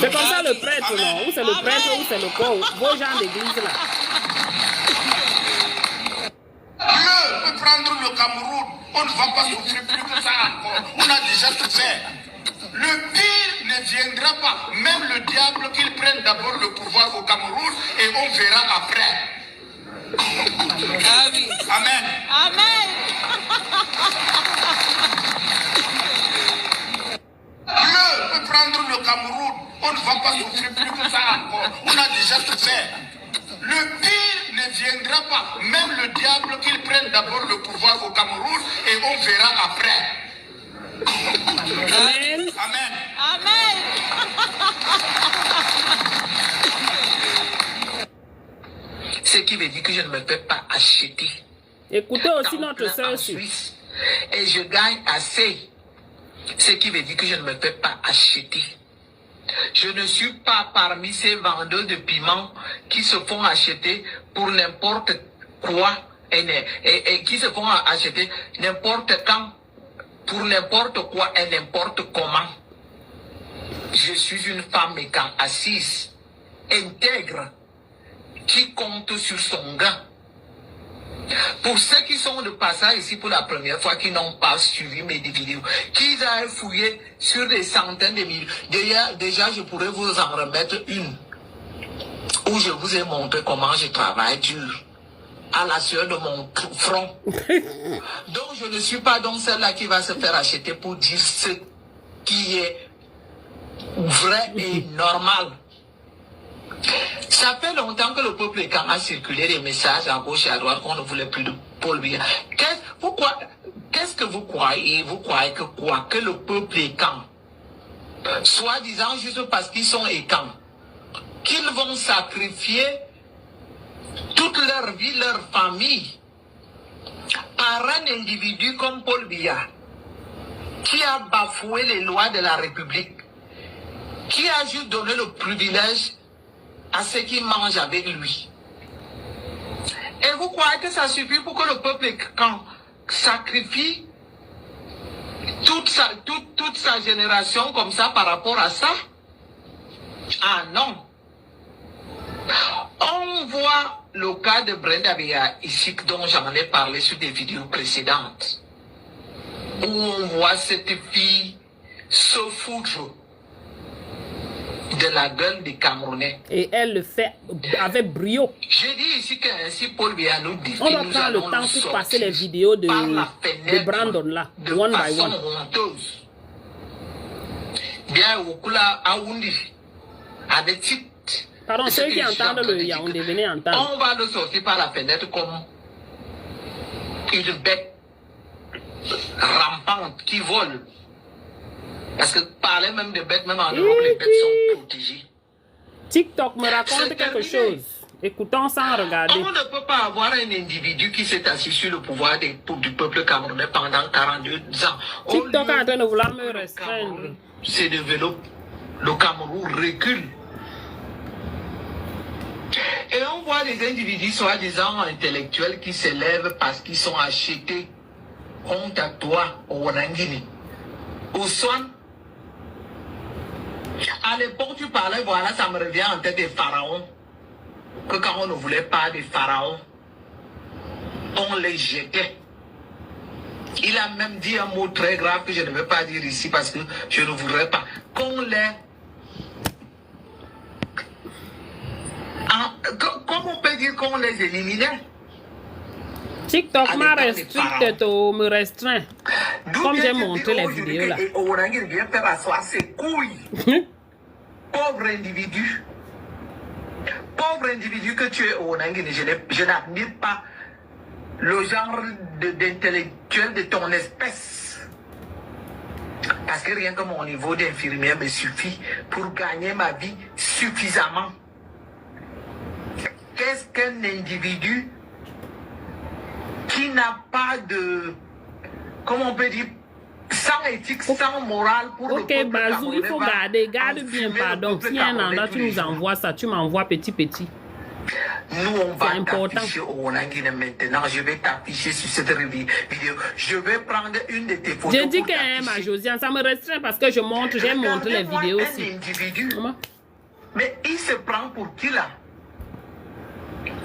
Speaker 2: C'est comme ça le prêtre, non? Ou c'est le prêtre ou c'est le corps? Vos gens d'église là.
Speaker 4: Dieu peut prendre le Cameroun. On ne va pas souffrir plus que ça encore. On a déjà tout fait. Le pire ne viendra pas. Même le diable qu'il prenne d'abord le pouvoir au Cameroun et on verra après. Amen.
Speaker 5: Amen.
Speaker 4: Dieu peut prendre le Cameroun. On ne va pas souffrir plus que ça encore. On a déjà tout fait. Le pire ne viendra pas. Même le diable qu'il prenne d'abord le pouvoir au Cameroun et on verra après.
Speaker 2: Amen.
Speaker 4: Amen.
Speaker 5: Amen.
Speaker 6: Ce qui veut dire que je ne me fais pas acheter.
Speaker 2: Écoutez aussi notre
Speaker 6: Temps plein
Speaker 2: soeur
Speaker 6: en
Speaker 2: aussi.
Speaker 6: Suisse. Et je gagne assez. Ce qui veut dire que je ne me fais pas acheter. Je ne suis pas parmi ces vendeurs de piments qui se font acheter pour n'importe quoi et qui se font acheter n'importe quand, pour n'importe quoi et n'importe comment. Je suis une femme assise, intègre, qui compte sur son gars. Pour ceux qui sont de passage ici pour la première fois, qui n'ont pas suivi mes vidéos, qui aient fouillé sur des centaines de milliers, déjà je pourrais vous en remettre une, où je vous ai montré comment je travaille dur, à la sueur de mon front. Donc je ne suis pas donc celle-là qui va se faire acheter pour dire ce qui est vrai et normal. Ça fait longtemps que le peuple a circulé des messages à gauche et à droite qu'on ne voulait plus de Paul Biya. Qu'est-ce que vous croyez? Vous croyez que quoi? Que le peuple est quand? Soi-disant juste parce qu'ils sont écans. Qu'ils vont sacrifier toute leur vie, leur famille, par un individu comme Paul Biya, qui a bafoué les lois de la République, qui a juste donné le privilège à ceux qui mangent avec lui. Et vous croyez que ça suffit pour que le peuple sacrifie toute sa génération comme ça par rapport à ça? Ah non. On voit le cas de Brenda Biya ici, dont j'en ai parlé sur des vidéos précédentes, où on voit cette fille se foutre de la gueule des Camerounais.
Speaker 2: Et elle le fait avec brio.
Speaker 6: J'ai dit ici que ainsi Paul Biya nous dit.
Speaker 2: On va prendre le temps pour passer les vidéos de Brandon là,
Speaker 6: de
Speaker 2: one by
Speaker 6: façon
Speaker 2: one.
Speaker 6: honteuse. Bien, Okula Aoundi, à des titres
Speaker 2: Pardon,
Speaker 6: Ce
Speaker 2: ceux
Speaker 6: que
Speaker 2: qui
Speaker 6: je suis en
Speaker 2: entendent
Speaker 6: train
Speaker 2: le
Speaker 6: de dire
Speaker 2: Yaoundé,
Speaker 6: que
Speaker 2: venez entendre.
Speaker 6: on va le sortir par la fenêtre comme une bête rampante qui vole. Parce que parler même de bêtes, même en Europe, les bêtes sont protégées.
Speaker 2: TikTok me raconte
Speaker 6: C'est
Speaker 2: quelque
Speaker 6: terminé.
Speaker 2: chose. Écoutons sans regarder.
Speaker 6: On ne peut pas avoir un individu qui s'est assis sur le pouvoir du peuple camerounais pendant 42 ans.
Speaker 2: TikTok est en train de vouloir me
Speaker 6: Le
Speaker 2: restreindre.
Speaker 6: Cameroun se développe, le Cameroun recule. Et on voit des individus soi-disant intellectuels qui s'élèvent parce qu'ils sont achetés. Honte à toi, au Wanangini. Au Swan. À l'époque, tu parlais, voilà, ça me revient en tête des pharaons. Que quand on ne voulait pas des pharaons, on les jetait. Il a même dit un mot très grave que je ne vais pas dire ici parce que je ne voudrais pas. Qu'on les... Comment on peut dire qu'on les éliminait?
Speaker 2: TikTok m'a
Speaker 6: Allez,
Speaker 2: me restreint. Comme j'ai montré les vidéos là.
Speaker 6: Et Orangil vient faire asseoir ses couilles. Pauvre individu. Pauvre individu que tu es au Orangil, je n'admire pas le genre d'intellectuel de ton espèce. Parce que rien que mon niveau d'infirmière me suffit pour gagner ma vie suffisamment. Qu'est-ce qu'un individu qui n'a pas de, comment on peut dire, sans éthique, sans morale pour le
Speaker 2: Ok,
Speaker 6: peuple
Speaker 2: Bazou, il faut garder, garde bien,
Speaker 6: enfumer
Speaker 2: pardon.
Speaker 6: le peuple
Speaker 2: Si un
Speaker 6: camerounais
Speaker 2: endroit,
Speaker 6: tous
Speaker 2: tu
Speaker 6: les
Speaker 2: nous
Speaker 6: jours.
Speaker 2: envoies ça, tu m'envoies petit.
Speaker 6: Nous, on va
Speaker 2: important.
Speaker 6: t'afficher au Wanangine maintenant. Je vais t'afficher sur cette vidéo. Je vais prendre une de tes photos.
Speaker 2: J'ai dit
Speaker 6: pour
Speaker 2: qu'elle
Speaker 6: t'afficher.
Speaker 2: ma Josiane, ça me restreint parce que j'ai montré les
Speaker 6: Regardez-moi
Speaker 2: vidéos
Speaker 6: un
Speaker 2: aussi.
Speaker 6: individu.
Speaker 2: Comment?
Speaker 6: Mais il se prend pour qui là?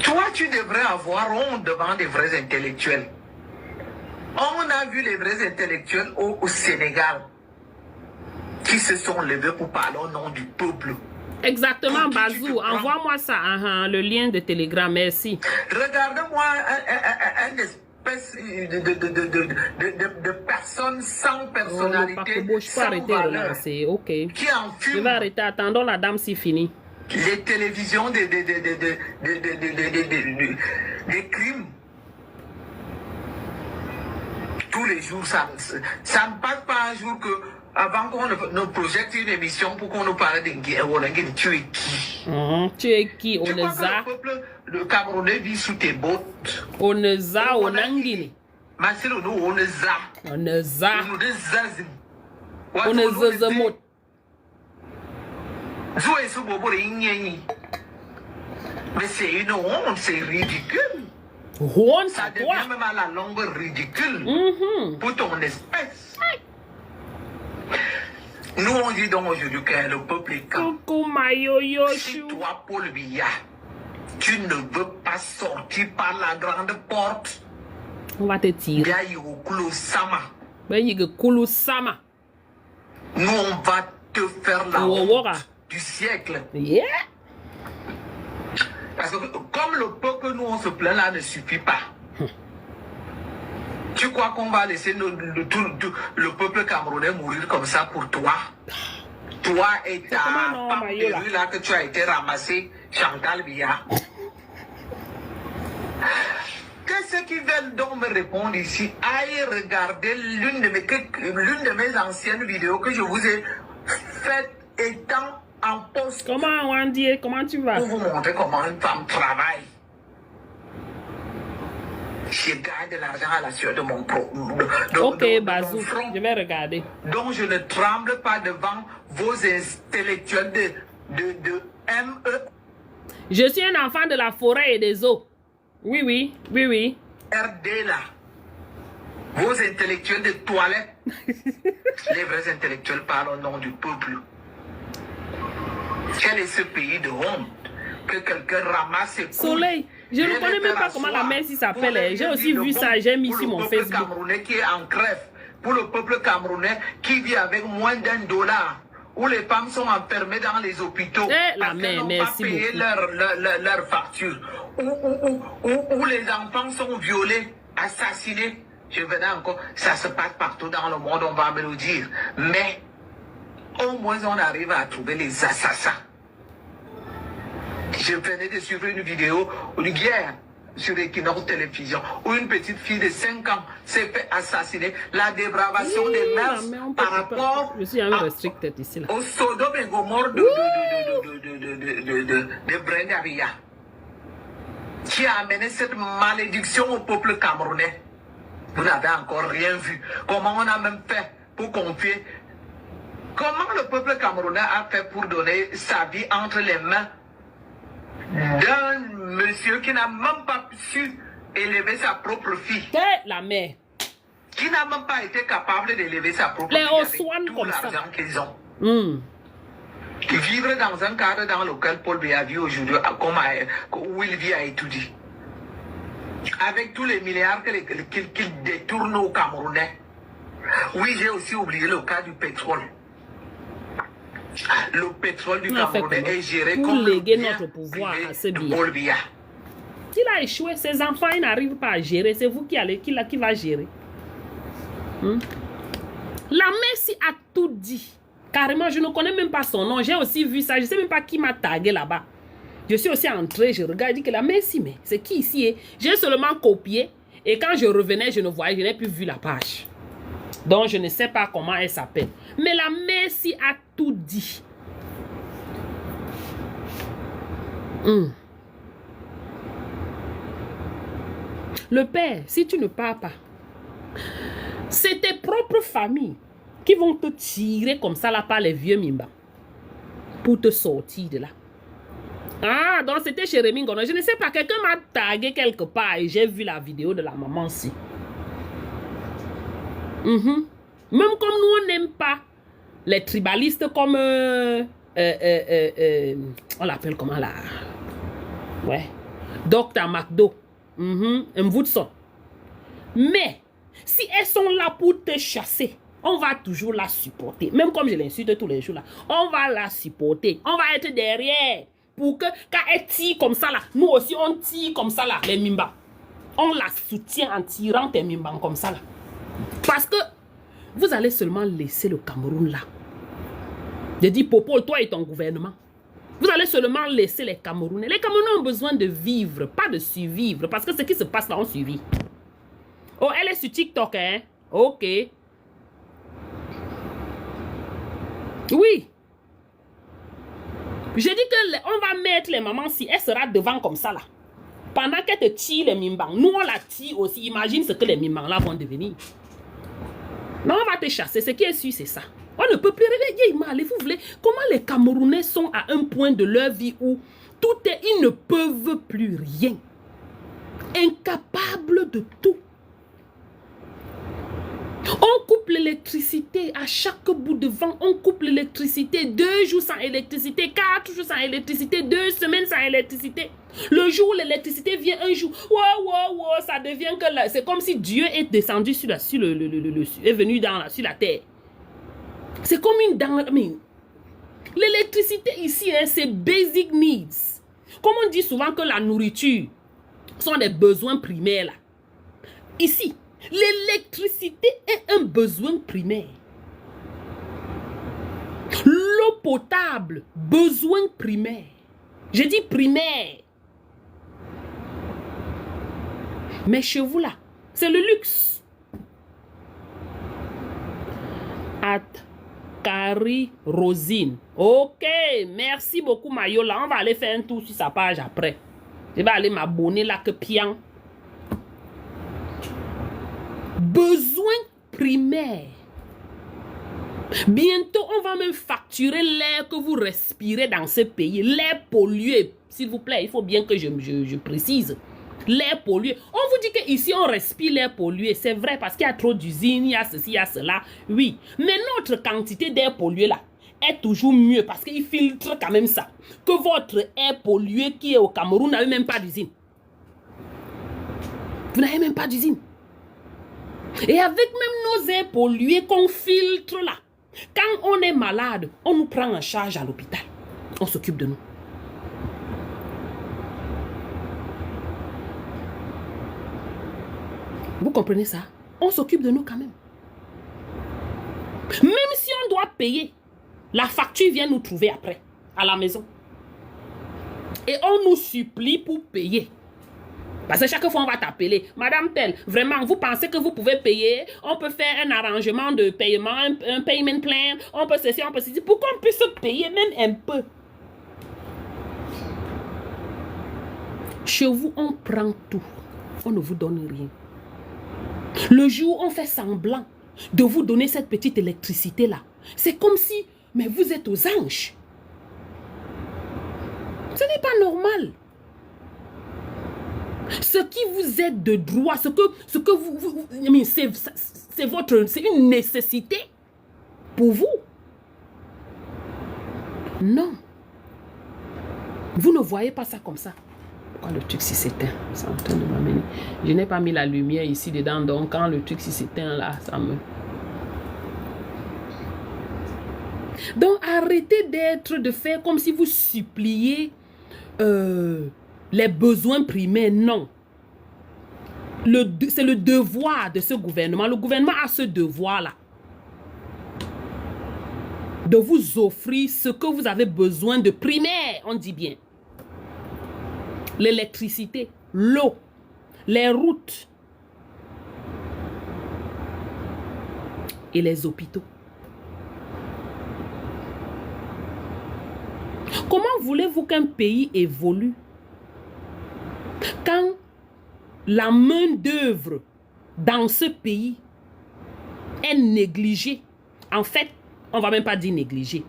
Speaker 6: Toi, tu devrais avoir honte devant des vrais intellectuels. On a vu les vrais intellectuels au Sénégal qui se sont levés pour parler au nom du peuple.
Speaker 2: Exactement,
Speaker 6: Pour qui tu
Speaker 2: Bazou.
Speaker 6: te prends?
Speaker 2: Envoie-moi ça, le lien de Telegram, merci.
Speaker 6: Regardez-moi un espèce de personne sans
Speaker 2: Oh,
Speaker 6: personnalité,
Speaker 2: Pakobo, je peux
Speaker 6: sans
Speaker 2: arrêter de
Speaker 6: valeur,
Speaker 2: relancer. Ok.
Speaker 6: qui en
Speaker 2: Je
Speaker 6: fume
Speaker 2: vais arrêter. Attendons la dame si fini.
Speaker 6: les télévisions des crimes. Tous les jours, ça ne passe pas un jour que, avant qu'on nous projette une émission pour qu'on nous parle de tu es qui?
Speaker 2: Tu es qui?
Speaker 6: Tu crois que
Speaker 2: Oneza.
Speaker 6: le peuple le Camerounais vit sous tes bottes?
Speaker 2: Oneza, Onangini.
Speaker 6: Marcelo, nous, on est ça.
Speaker 2: Oneza.
Speaker 6: On est zazim.
Speaker 2: Oneza Zemot.
Speaker 6: Jouer ce bobo de Ignani. Mais c'est une honte, c'est ridicule.
Speaker 2: Honte
Speaker 6: Ça
Speaker 2: à toi.
Speaker 6: devient même à la longue ridicule pour ton espèce. Nous, on dit donc aujourd'hui que le peuple est calme.
Speaker 2: Coucou, ma yo-yo
Speaker 6: Si
Speaker 2: chou.
Speaker 6: toi, Paul Biya, tu ne veux pas sortir par la grande porte,
Speaker 2: On va te tirer.
Speaker 6: Yaïouklo Sama,
Speaker 2: Ben, il y a Kulu Sama.
Speaker 6: nous, on va te faire la
Speaker 2: Ouawara.
Speaker 6: honte du siècle.
Speaker 2: Yeah.
Speaker 6: Parce que comme le peu que nous on se plaint là ne suffit pas. Tu crois qu'on va laisser le peuple camerounais mourir comme ça pour toi? Toi et ta
Speaker 2: comment non,
Speaker 6: femme
Speaker 2: Mayola?
Speaker 6: de rue là que tu as été ramassé, Chantal Biya. Qu'est-ce qu'ils veulent donc me répondre ici? Aïe, regardez l'une de mes anciennes vidéos que je vous ai faites étant en poste
Speaker 2: Comment, Wandy? Comment tu vas?
Speaker 6: pour vous montrer comment une femme travaille. Je gagne de l'argent à la sueur de mon
Speaker 2: Ok,
Speaker 6: mon
Speaker 2: Bazou.
Speaker 6: front.
Speaker 2: Je vais regarder.
Speaker 6: Donc je ne tremble pas devant vos intellectuels de MERD
Speaker 2: Je suis un enfant de la forêt et des eaux. Oui.
Speaker 6: là. Vos intellectuels de toilette. Les vrais intellectuels parlent au nom du peuple. Quel est ce pays de honte que quelqu'un ramasse ses couilles?
Speaker 2: Soleil, je ne
Speaker 6: vient
Speaker 2: connais
Speaker 6: les
Speaker 2: même
Speaker 6: faire
Speaker 2: pas comment la
Speaker 6: asseoir
Speaker 2: messe s'appelle.
Speaker 6: pour les
Speaker 2: J'ai
Speaker 6: dire
Speaker 2: aussi
Speaker 6: le
Speaker 2: vu
Speaker 6: bon
Speaker 2: ça, j'ai mis
Speaker 6: pour
Speaker 2: sur
Speaker 6: le
Speaker 2: mon
Speaker 6: peuple
Speaker 2: Facebook.
Speaker 6: camerounais qui est en crève, pour le peuple camerounais qui vit avec moins d'$1, où les femmes sont enfermées dans les hôpitaux
Speaker 2: Eh, la
Speaker 6: parce qu'elles
Speaker 2: mère,
Speaker 6: n'ont
Speaker 2: merci
Speaker 6: pas payé
Speaker 2: beaucoup.
Speaker 6: leur facture, où les enfants sont violés, assassinés. Je venais encore, ça se passe partout dans le monde, on va me le dire. Mais au moins on arrive à trouver les assassins. Je venais de suivre une vidéo hier sur Equinox Télévision où une petite fille de 5 ans s'est fait assassiner. La dépravation des mœurs par rapport au Sodome et Gomorrhe de Brenda Ria, qui a amené cette malédiction au peuple camerounais. Vous n'avez encore rien vu. Comment on a même fait pour confier? Comment le peuple camerounais a fait pour donner sa vie entre les mains d'un monsieur qui n'a même pas su élever sa propre fille?
Speaker 2: La mère.
Speaker 6: Qui n'a même pas été capable d'élever sa propre
Speaker 2: Les
Speaker 6: fille avec
Speaker 2: Oswan
Speaker 6: tout
Speaker 2: comme ça.
Speaker 6: l'argent qu'ils ont. Vivre dans un cadre dans lequel Paul Biya vit aujourd'hui, où il vit à étudier. Avec tous les milliards qu'il détourne aux Camerounais. Oui, j'ai aussi oublié le cas du pétrole. Le pétrole du Camerounais est géré
Speaker 2: pour
Speaker 6: comme
Speaker 2: léguer
Speaker 6: le bien
Speaker 2: notre pouvoir
Speaker 6: privé
Speaker 2: à ce
Speaker 6: de
Speaker 2: Biya.
Speaker 6: Paul Biya.
Speaker 2: S'il a échoué, ses enfants, ils n'arrivent pas à gérer. C'est vous qui va gérer. La Messi a tout dit. Carrément, je ne connais même pas son nom. J'ai aussi vu ça. Je ne sais même pas qui m'a tagué là-bas. Je suis aussi entrée, je regarde, je dis que la Messi, mais c'est qui ici? J'ai seulement copié. Et quand je revenais, je ne voyais, je n'ai plus vu la page. Donc, je ne sais pas comment elle s'appelle. Mais la Messi a tout dit. Le père, si tu ne pars pas, c'est tes propres familles qui vont te tirer comme ça là par les vieux Mimba pour te sortir de là. Ah, donc c'était chez Rémi Ngono. Je ne sais pas, quelqu'un m'a tagué quelque part et j'ai vu la vidéo de la maman aussi. Même comme nous, on n'aime pas les tribalistes comme... on l'appelle comment là? Ouais. Dr. McDo. Mvoudson. Mais, si elles sont là pour te chasser, on va toujours la supporter. Même comme je l'insulte tous les jours là. On va la supporter. On va être derrière. Pour que, quand elle tire comme ça là, nous aussi on tire comme ça là, les Mimba. On la soutient en tirant tes Mimba comme ça là. Parce que vous allez seulement laisser le Cameroun là. Je dis, Popol, toi et ton gouvernement. Vous allez seulement laisser les Camerounais. Les Camerounais ont besoin de vivre, pas de survivre. Parce que ce qui se passe là, on survit. Oh, elle est sur TikTok, hein? Ok. Oui. Je dis que on va mettre les mamans si elle sera devant comme ça là. Pendant qu'elle te tire les mimbans, nous on la tire aussi. Imagine ce que les mimbans là vont devenir. Mais on va te chasser. Ce qui est sûr, c'est ça. On ne peut plus réveiller mal. Vous voulez comment les Camerounais sont à un point de leur vie où tout est, ils ne peuvent plus rien. Incapables de tout. On coupe l'électricité à chaque bout de vent. On coupe l'électricité. 2 jours sans électricité, 4 jours sans électricité, 2 semaines sans électricité. Le jour où l'électricité vient un jour, wow, ça devient que c'est comme si Dieu est descendu est venu sur la terre. C'est comme une dent. L'électricité ici, hein, c'est basic needs. Comme on dit souvent que la nourriture sont des besoins primaires là. Ici, l'électricité est un besoin primaire. L'eau potable, besoin primaire. Je dis primaire. Mais chez vous là, c'est le luxe. Carrie Rosine. Ok, merci beaucoup Mayola. On va aller faire un tour sur sa page après. Je vais aller m'abonner là que pian. Besoin primaire. Bientôt, on va même facturer l'air que vous respirez dans ce pays. L'air pollué. S'il vous plaît, il faut bien que je précise. L'air pollué. On vous dit qu'ici, on respire l'air pollué. C'est vrai parce qu'il y a trop d'usines, il y a ceci, il y a cela. Oui. Mais notre quantité d'air pollué là est toujours mieux parce qu'il filtre quand même ça. Que votre air pollué qui est au Cameroun n'avez même pas d'usine. Vous n'avez même pas d'usine. Et avec même nos airs pollués qu'on filtre là, quand on est malade, on nous prend en charge à l'hôpital. On s'occupe de nous. Vous comprenez ça? On s'occupe de nous quand même. Même si on doit payer, la facture vient nous trouver après, à la maison. Et on nous supplie pour payer. Parce que chaque fois, on va t'appeler. Madame telle, vraiment, vous pensez que vous pouvez payer? On peut faire un arrangement de paiement, un payment plan. On peut ceci, on peut ceci. Pour qu'on puisse payer même un peu. Chez vous, on prend tout. On ne vous donne rien. Le jour où on fait semblant de vous donner cette petite électricité-là, c'est comme si, mais vous êtes aux anges. Ce n'est pas normal. Ce qui vous est de droit, ce que vous c'est une nécessité pour vous. Non. Vous ne voyez pas ça comme ça. Quand le truc s'éteint, c'est en train de m'amener. Je n'ai pas mis la lumière ici dedans, donc quand le truc s'éteint là, ça me... Donc arrêtez de faire comme si vous suppliez les besoins primaires. Non. C'est le devoir de ce gouvernement. Le gouvernement a ce devoir-là. De vous offrir ce que vous avez besoin de primaire, on dit bien. L'électricité, l'eau, les routes et les hôpitaux. Comment voulez-vous qu'un pays évolue quand la main-d'œuvre dans ce pays est négligée? En fait, on ne va même pas dire négligée,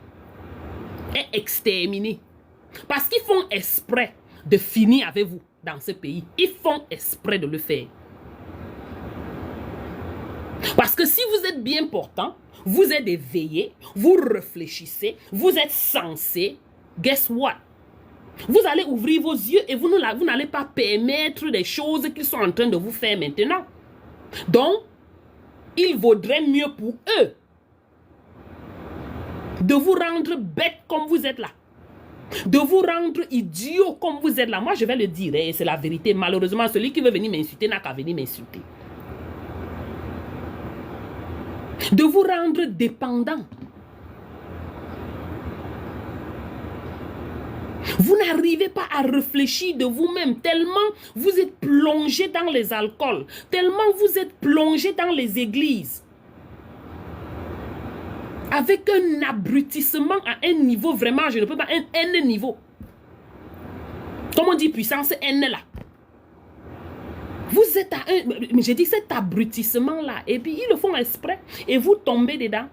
Speaker 2: est exterminée. Parce qu'ils font exprès de finir avec vous dans ce pays. Ils font exprès de le faire. Parce que si vous êtes bien portant, vous êtes éveillé, vous réfléchissez, vous êtes sensé, guess what? Vous allez ouvrir vos yeux et vous n'allez pas permettre des choses qu'ils sont en train de vous faire maintenant. Donc, il vaudrait mieux pour eux de vous rendre bête comme vous êtes là. De vous rendre idiot comme vous êtes là. Moi, je vais le dire, et c'est la vérité. Malheureusement, celui qui veut venir m'insulter n'a qu'à venir m'insulter. De vous rendre dépendant. Vous n'arrivez pas à réfléchir de vous-même tellement vous êtes plongé dans les alcools, tellement vous êtes plongé dans les églises. Avec un abrutissement à un niveau, vraiment, je ne peux pas, un N niveau. Comme on dit puissance N là. Vous êtes à un, mais j'ai dit cet abrutissement là, et puis ils le font exprès, et vous tombez dedans.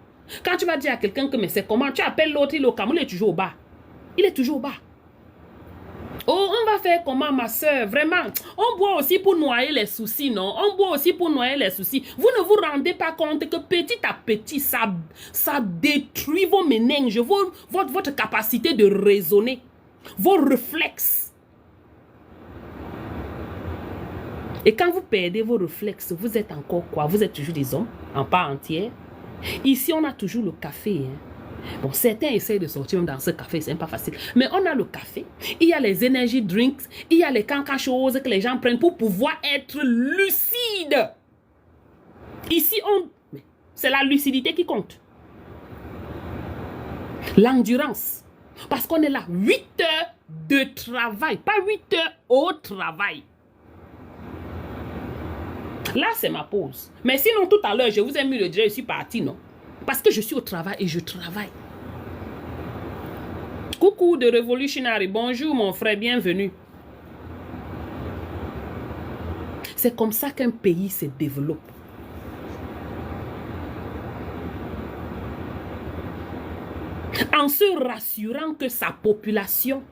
Speaker 2: Quand tu vas dire à quelqu'un que mais c'est comment, tu appelles l'autre, il est au Cameroun, il est toujours au bas. Il est toujours au bas. Oh, on va faire comment, ma soeur? Vraiment, on boit aussi pour noyer les soucis, non? On boit aussi pour noyer les soucis. Vous ne vous rendez pas compte que petit à petit, ça détruit vos méninges, votre capacité de raisonner, vos réflexes. Et quand vous perdez vos réflexes, vous êtes encore quoi? Vous êtes toujours des hommes, en part entière. Ici, on a toujours le café, hein. Bon, certains essayent de sortir dans ce café, c'est pas facile. Mais on a le café, il y a les energy drinks, il y a les cancas choses que les gens prennent pour pouvoir être lucides. Ici, c'est la lucidité qui compte. L'endurance. Parce qu'on est là, 8 heures de travail, pas 8 heures au travail. Là, c'est ma pause. Mais sinon, tout à l'heure, je vous ai mis le direct, je suis parti, non? Parce que je suis au travail et je travaille. Coucou de Revolutionary. Bonjour mon frère, bienvenue. C'est comme ça qu'un pays se développe. En se rassurant que sa population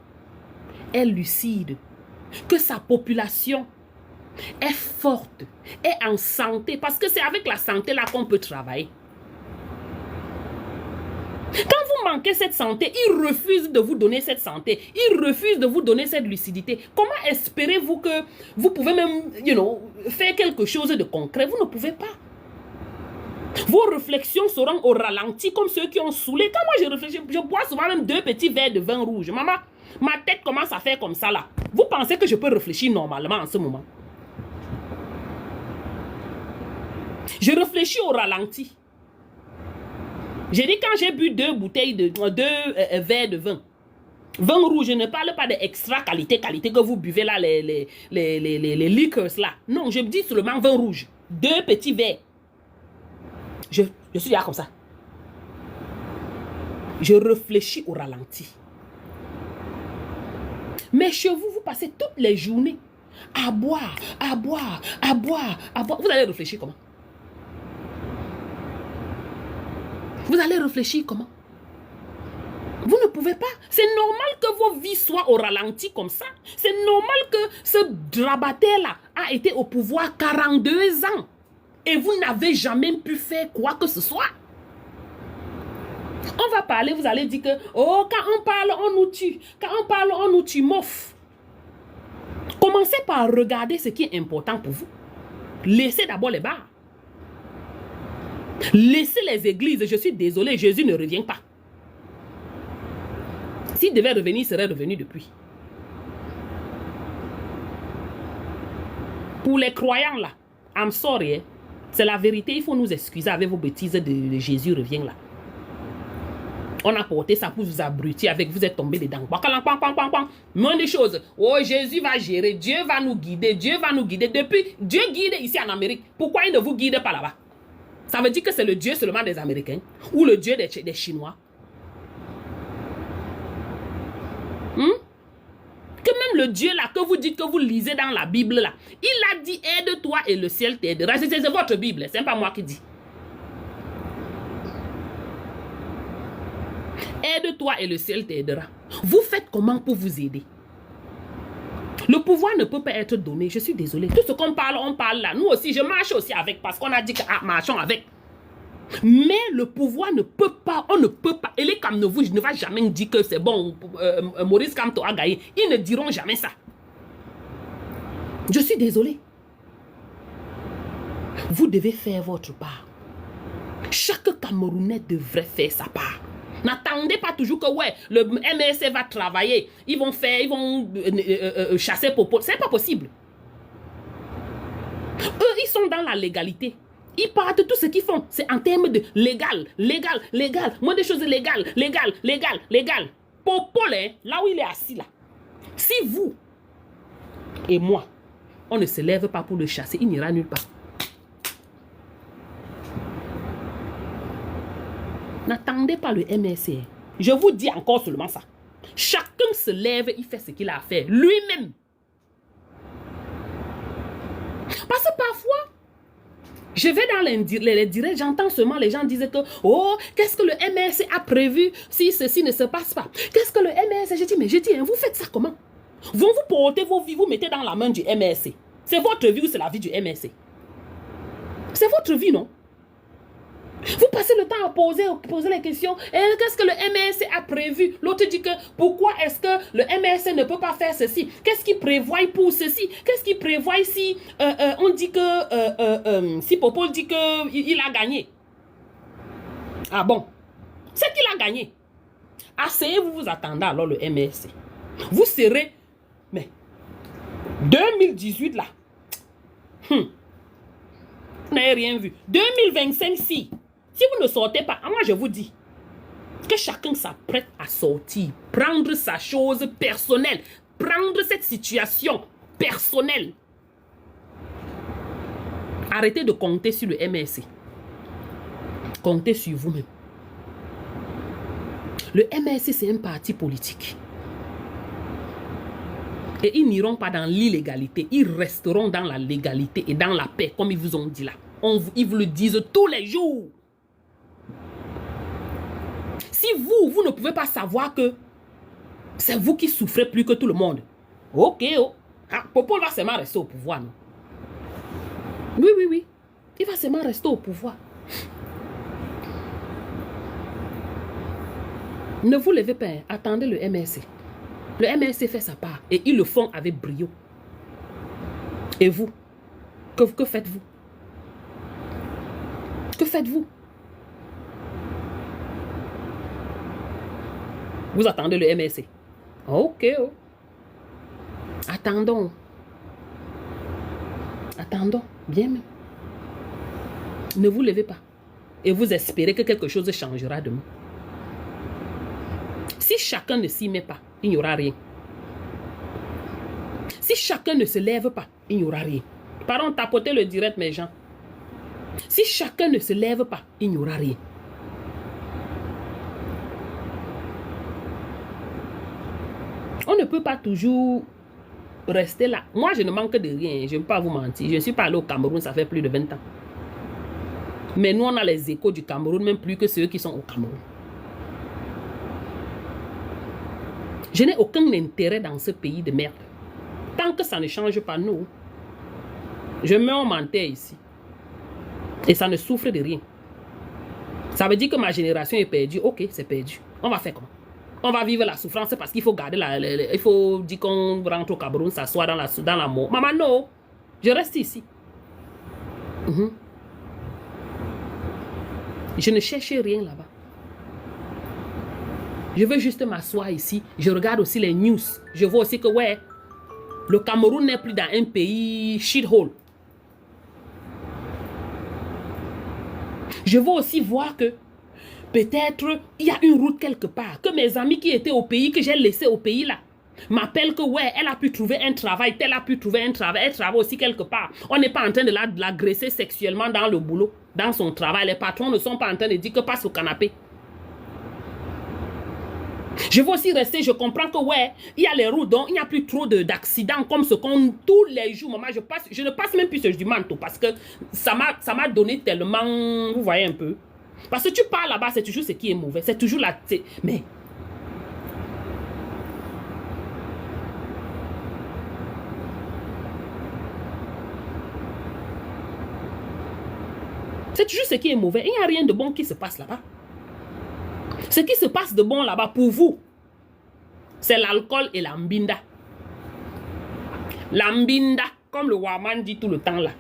Speaker 2: est lucide, que sa population est forte, est en santé. Parce que c'est avec la santé là qu'on peut travailler. Quand vous manquez cette santé, ils refusent de vous donner cette santé. Ils refusent de vous donner cette lucidité. Comment espérez-vous que vous pouvez même, faire quelque chose de concret? Vous ne pouvez pas. Vos réflexions seront au ralenti comme ceux qui ont saoulé. Quand moi je réfléchis, je bois souvent même 2 petits verres de vin rouge. Maman, ma tête commence à faire comme ça là. Vous pensez que je peux réfléchir normalement en ce moment? Je réfléchis au ralenti. J'ai dit quand j'ai bu 2 bouteilles de 2 verres de vin. Vin rouge, je ne parle pas des extra qualité que vous buvez là, les liquors là. Non, je dis seulement vin rouge. 2 petits verres. Je suis là comme ça. Je réfléchis au ralenti. Mais chez vous, vous passez toutes les journées à boire, à boire, à boire, à boire. Vous allez réfléchir comment? Vous allez réfléchir comment? Vous ne pouvez pas. C'est normal que vos vies soient au ralenti comme ça. C'est normal que ce drabataire-là a été au pouvoir 42 ans. Et vous n'avez jamais pu faire quoi que ce soit. On va parler, vous allez dire que, oh, quand on parle, on nous tue. Quand on parle, on nous tue, mof. Commencez par regarder ce qui est important pour vous. Laissez d'abord les bars. Laissez les églises. Je suis désolé, Jésus ne revient pas. S'il devait revenir, il serait revenu depuis. Pour les croyants là, I'm sorry, c'est la vérité, il faut nous excuser avec vos bêtises de Jésus revient là. On a porté ça pour vous abrutir avec vous êtes tombé dedans. Moins de choses. Oh, Jésus va gérer, Dieu va nous guider, Dieu va nous guider. Depuis, Dieu guide ici en Amérique. Pourquoi il ne vous guide pas là-bas? Ça veut dire que c'est le Dieu seulement des Américains ou le Dieu des Chinois. Que même le Dieu là que vous dites que vous lisez dans la Bible là, il a dit aide-toi et le ciel t'aidera. C'est votre Bible, c'est pas moi qui dis. Aide-toi et le ciel t'aidera. Vous faites comment pour vous aider? Le pouvoir ne peut pas être donné, je suis désolé. Tout ce qu'on parle, on parle là. Nous aussi, je marche aussi avec parce qu'on a dit que marchons avec. Mais le pouvoir ne peut pas, on ne peut pas. Et les Kamnovo, je ne vais jamais dire que c'est bon, Maurice Kamto a gagné. Ils ne diront jamais ça. Je suis désolé. Vous devez faire votre part. Chaque Camerounais devrait faire sa part. N'attendez pas toujours que ouais, le MSC va travailler. Ils vont chasser Popo. C'est pas possible. Eux, ils sont dans la légalité. Ils partent tout ce qu'ils font. C'est en termes de légal. Moins de choses légales. Popo, là où il est assis là. Si vous et moi, on ne se lève pas pour le chasser, il n'ira nulle part. N'attendez pas le MSC. Je vous dis encore seulement ça. Chacun se lève, il fait ce qu'il a à faire. Lui-même. Parce que parfois, je vais dans les directs, j'entends seulement les gens disent que oh, qu'est-ce que le MSC a prévu si ceci ne se passe pas? Qu'est-ce que le MSC? Je dis, vous faites ça comment? Vous portez vos vies, vous mettez dans la main du MSC. C'est votre vie ou c'est la vie du MSC? C'est votre vie, non? Vous passez le temps à poser les questions. Qu'est-ce que le MSC a prévu? L'autre dit que pourquoi est-ce que le MSC ne peut pas faire ceci? Qu'est-ce qu'il prévoit pour ceci? Qu'est-ce qu'il prévoit si on dit que si Popo dit que il a gagné? Ah bon? C'est qu'il a gagné. Asseyez-vous, vous attendez alors le MSC. Vous serez, mais 2018 là, vous n'avez rien vu. 2025 si vous ne sortez pas, moi je vous dis que chacun s'apprête à sortir, prendre sa chose personnelle, prendre cette situation personnelle. Arrêtez de compter sur le MSC. Comptez sur vous-même. Le MSC, c'est un parti politique. Et ils n'iront pas dans l'illégalité, ils resteront dans la légalité et dans la paix, comme ils vous ont dit là. Ils vous le disent tous les jours. Si vous ne pouvez pas savoir que c'est vous qui souffrez plus que tout le monde. Ok, Popo va seulement rester au pouvoir, non? Oui. Il va seulement rester au pouvoir. Ne vous levez pas, attendez le MSC. Le MSC fait sa part et ils le font avec brio. Et vous, que faites-vous? Que faites-vous? Vous attendez le MSC. Ok. Attendons. Bien même. Ne vous levez pas. Et vous espérez que quelque chose changera demain. Si chacun ne s'y met pas, il n'y aura rien. Si chacun ne se lève pas, il n'y aura rien. Pardon, tapotez le direct, mes gens. Si chacun ne se lève pas, il n'y aura rien. On ne peut pas toujours rester là. Moi, je ne manque de rien. Je ne vais pas vous mentir. Je suis pas allé au Cameroun, ça fait plus de 20 ans. Mais nous, on a les échos du Cameroun, même plus que ceux qui sont au Cameroun. Je n'ai aucun intérêt dans ce pays de merde. Tant que ça ne change pas, nous, je mets un menteur ici. Et ça ne souffre de rien. Ça veut dire que ma génération est perdue. Ok, c'est perdu. On va faire comment? On va vivre la souffrance parce qu'il faut garder il faut dire qu'on rentre au Cameroun, s'asseoir dans la mort. Maman, non. Je reste ici. Je ne cherche rien là-bas. Je veux juste m'asseoir ici. Je regarde aussi les news. Je vois aussi que, ouais, le Cameroun n'est plus dans un pays shithole. Je veux aussi voir que peut-être il y a une route quelque part. Que mes amis qui étaient au pays, que j'ai laissé au pays là, m'appellent que, ouais, elle a pu trouver un travail. Elle a pu trouver un travail. Elle travaille aussi quelque part. On n'est pas en train de l'agresser sexuellement dans le boulot, dans son travail. Les patrons ne sont pas en train de dire que passe au canapé. Je veux aussi rester, je comprends que ouais, il y a les routes, donc il n'y a plus trop d'accidents comme ce qu'on tous les jours. Maman, je ne passe même plus sur du manteau parce que ça m'a donné tellement, vous voyez un peu. Parce que tu pars là-bas, c'est toujours ce qui est mauvais, c'est toujours là, mais c'est toujours ce qui est mauvais. Il n'y a rien de bon qui se passe là-bas. Ce qui se passe de bon là-bas pour vous, c'est l'alcool et la mbinda. La mbinda, comme le Waman dit tout le temps là.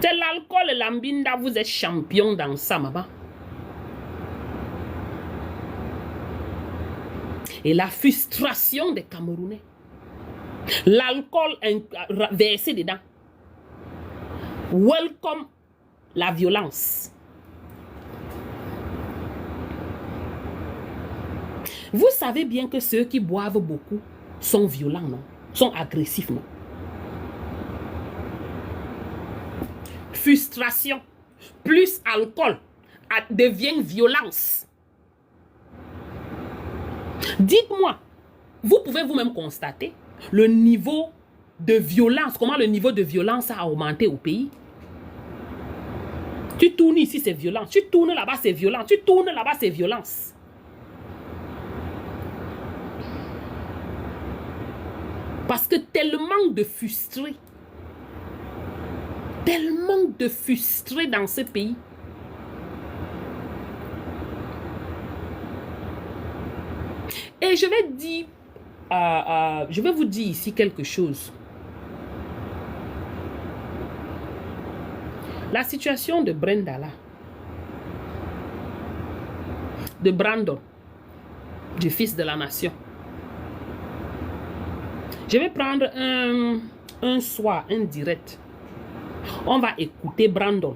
Speaker 2: C'est l'alcool et la mbinda, vous êtes champion dans ça, maman. Et la frustration des Camerounais. L'alcool versé dedans. Welcome la violence. Vous savez bien que ceux qui boivent beaucoup sont violents, non? Sont agressifs, non? Frustration plus alcool devient violence. Dites-moi, vous pouvez vous-même constater le niveau de violence, comment le niveau de violence a augmenté au pays. Tu tournes ici, c'est violence. Tu tournes là-bas, c'est violence. Tu tournes là-bas, c'est violence. Parce que tellement de frustrés dans ce pays. Et je vais dire, je vais vous dire ici quelque chose. La situation de Brenda là, de Brandon, du fils de la nation. Je vais prendre un soir, un direct. On va écouter Brandon.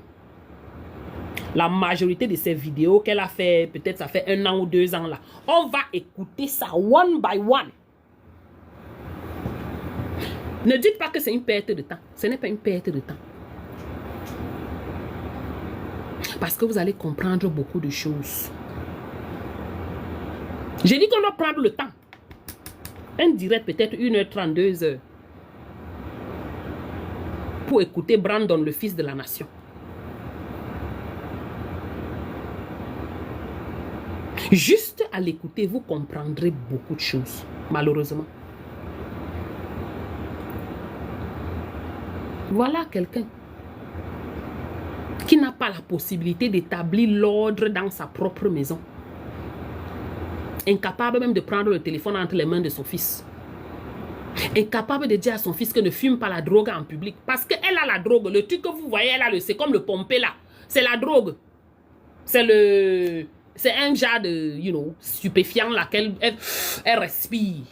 Speaker 2: La majorité de ses vidéos qu'elle a fait, peut-être ça fait 1 an ou 2 ans là. On va écouter ça one by one. Ne dites pas que c'est une perte de temps. Ce n'est pas une perte de temps. Parce que vous allez comprendre beaucoup de choses. J'ai dit qu'on doit prendre le temps. Un direct peut-être 1h30, 2h. Pour écouter Brandon, le fils de la nation. Juste à l'écouter, vous comprendrez beaucoup de choses. Malheureusement. Voilà quelqu'un qui n'a pas la possibilité d'établir l'ordre dans sa propre maison. Incapable même de prendre le téléphone entre les mains de son fils. Incapable de dire à son fils que ne fume pas la drogue en public. Parce qu'elle a la drogue. Le truc que vous voyez, c'est comme le pompé là. C'est la drogue. C'est un genre de, stupéfiant là qu'elle elle respire.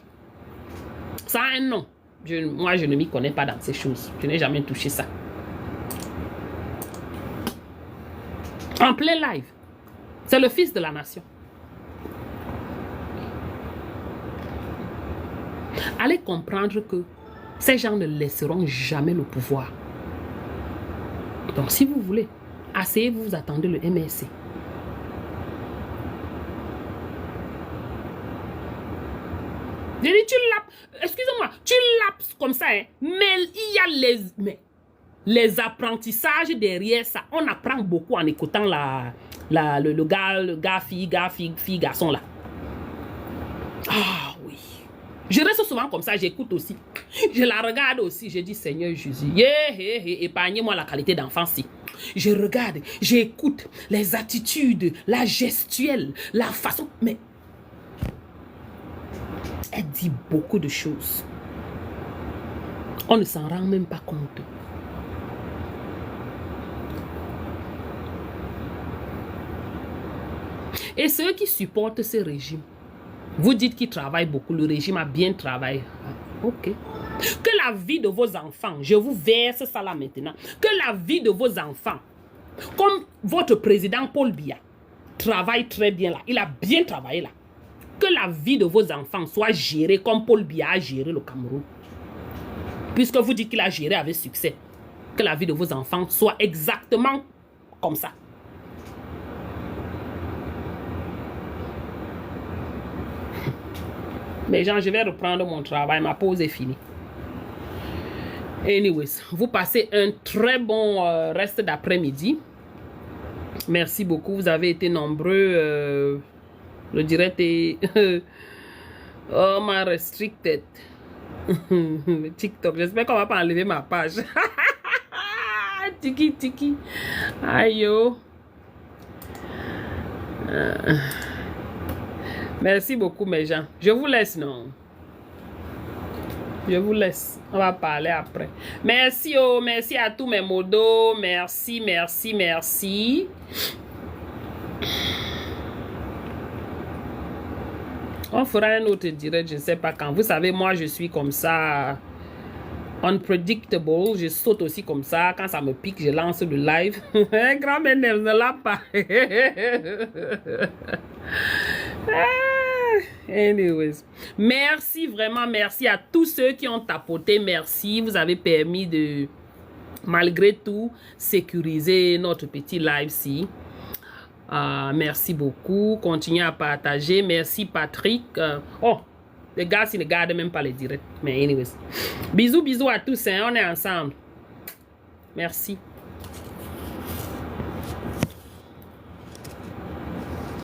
Speaker 2: Ça a un nom. Moi, je ne m'y connais pas dans ces choses. Je n'ai jamais touché ça. En plein live. C'est le fils de la nation. allez comprendre que ces gens ne laisseront jamais le pouvoir. Donc, si vous voulez, asseyez-vous, vous attendez le MRC. J'ai dit, tu lapes, excusez-moi, tu lapes comme ça, hein, mais il y a les apprentissages derrière ça. On apprend beaucoup en écoutant le gars, fille, garçon là. Ah oui. Je reste souvent comme ça, j'écoute aussi. Je la regarde aussi, je dis Seigneur Jésus, épargnez-moi la qualité d'enfant-ci. Je regarde, j'écoute les attitudes, la gestuelle, la façon, mais elle dit beaucoup de choses. On ne s'en rend même pas compte. Et ceux qui supportent ce régime, vous dites qu'il travaille beaucoup, le régime a bien travaillé. Ah, ok. Que la vie de vos enfants, je vous verse ça là maintenant, que la vie de vos enfants, comme votre président Paul Biya, travaille très bien là, il a bien travaillé là. Que la vie de vos enfants soit gérée comme Paul Biya a géré le Cameroun. Puisque vous dites qu'il a géré avec succès. Que la vie de vos enfants soit exactement comme ça. Mais gens, je vais reprendre mon travail. Ma pause est finie. Anyways, vous passez un très bon reste d'après-midi. Merci beaucoup. Vous avez été nombreux. Le direct est... oh, ma restricted. TikTok. J'espère qu'on va pas enlever ma page. Tiki. Aïe yo. Merci beaucoup mes gens. Je vous laisse, non? Je vous laisse. On va parler après. Merci, oh, merci à tous mes modos. Merci. On fera un autre direct, je ne sais pas quand. Vous savez, moi, je suis comme ça. Unpredictable. Je saute aussi comme ça. Quand ça me pique, je lance le live. Grand-mère ne l'a pas. Anyways, merci vraiment, merci à tous ceux qui ont tapoté, merci, vous avez permis de, malgré tout, sécuriser notre petit live-ci. Merci beaucoup, continuez à partager, merci Patrick. Oh, les gars, ils ne gardent même pas les directs, mais anyways. Bisous à tous, hein, on est ensemble. Merci.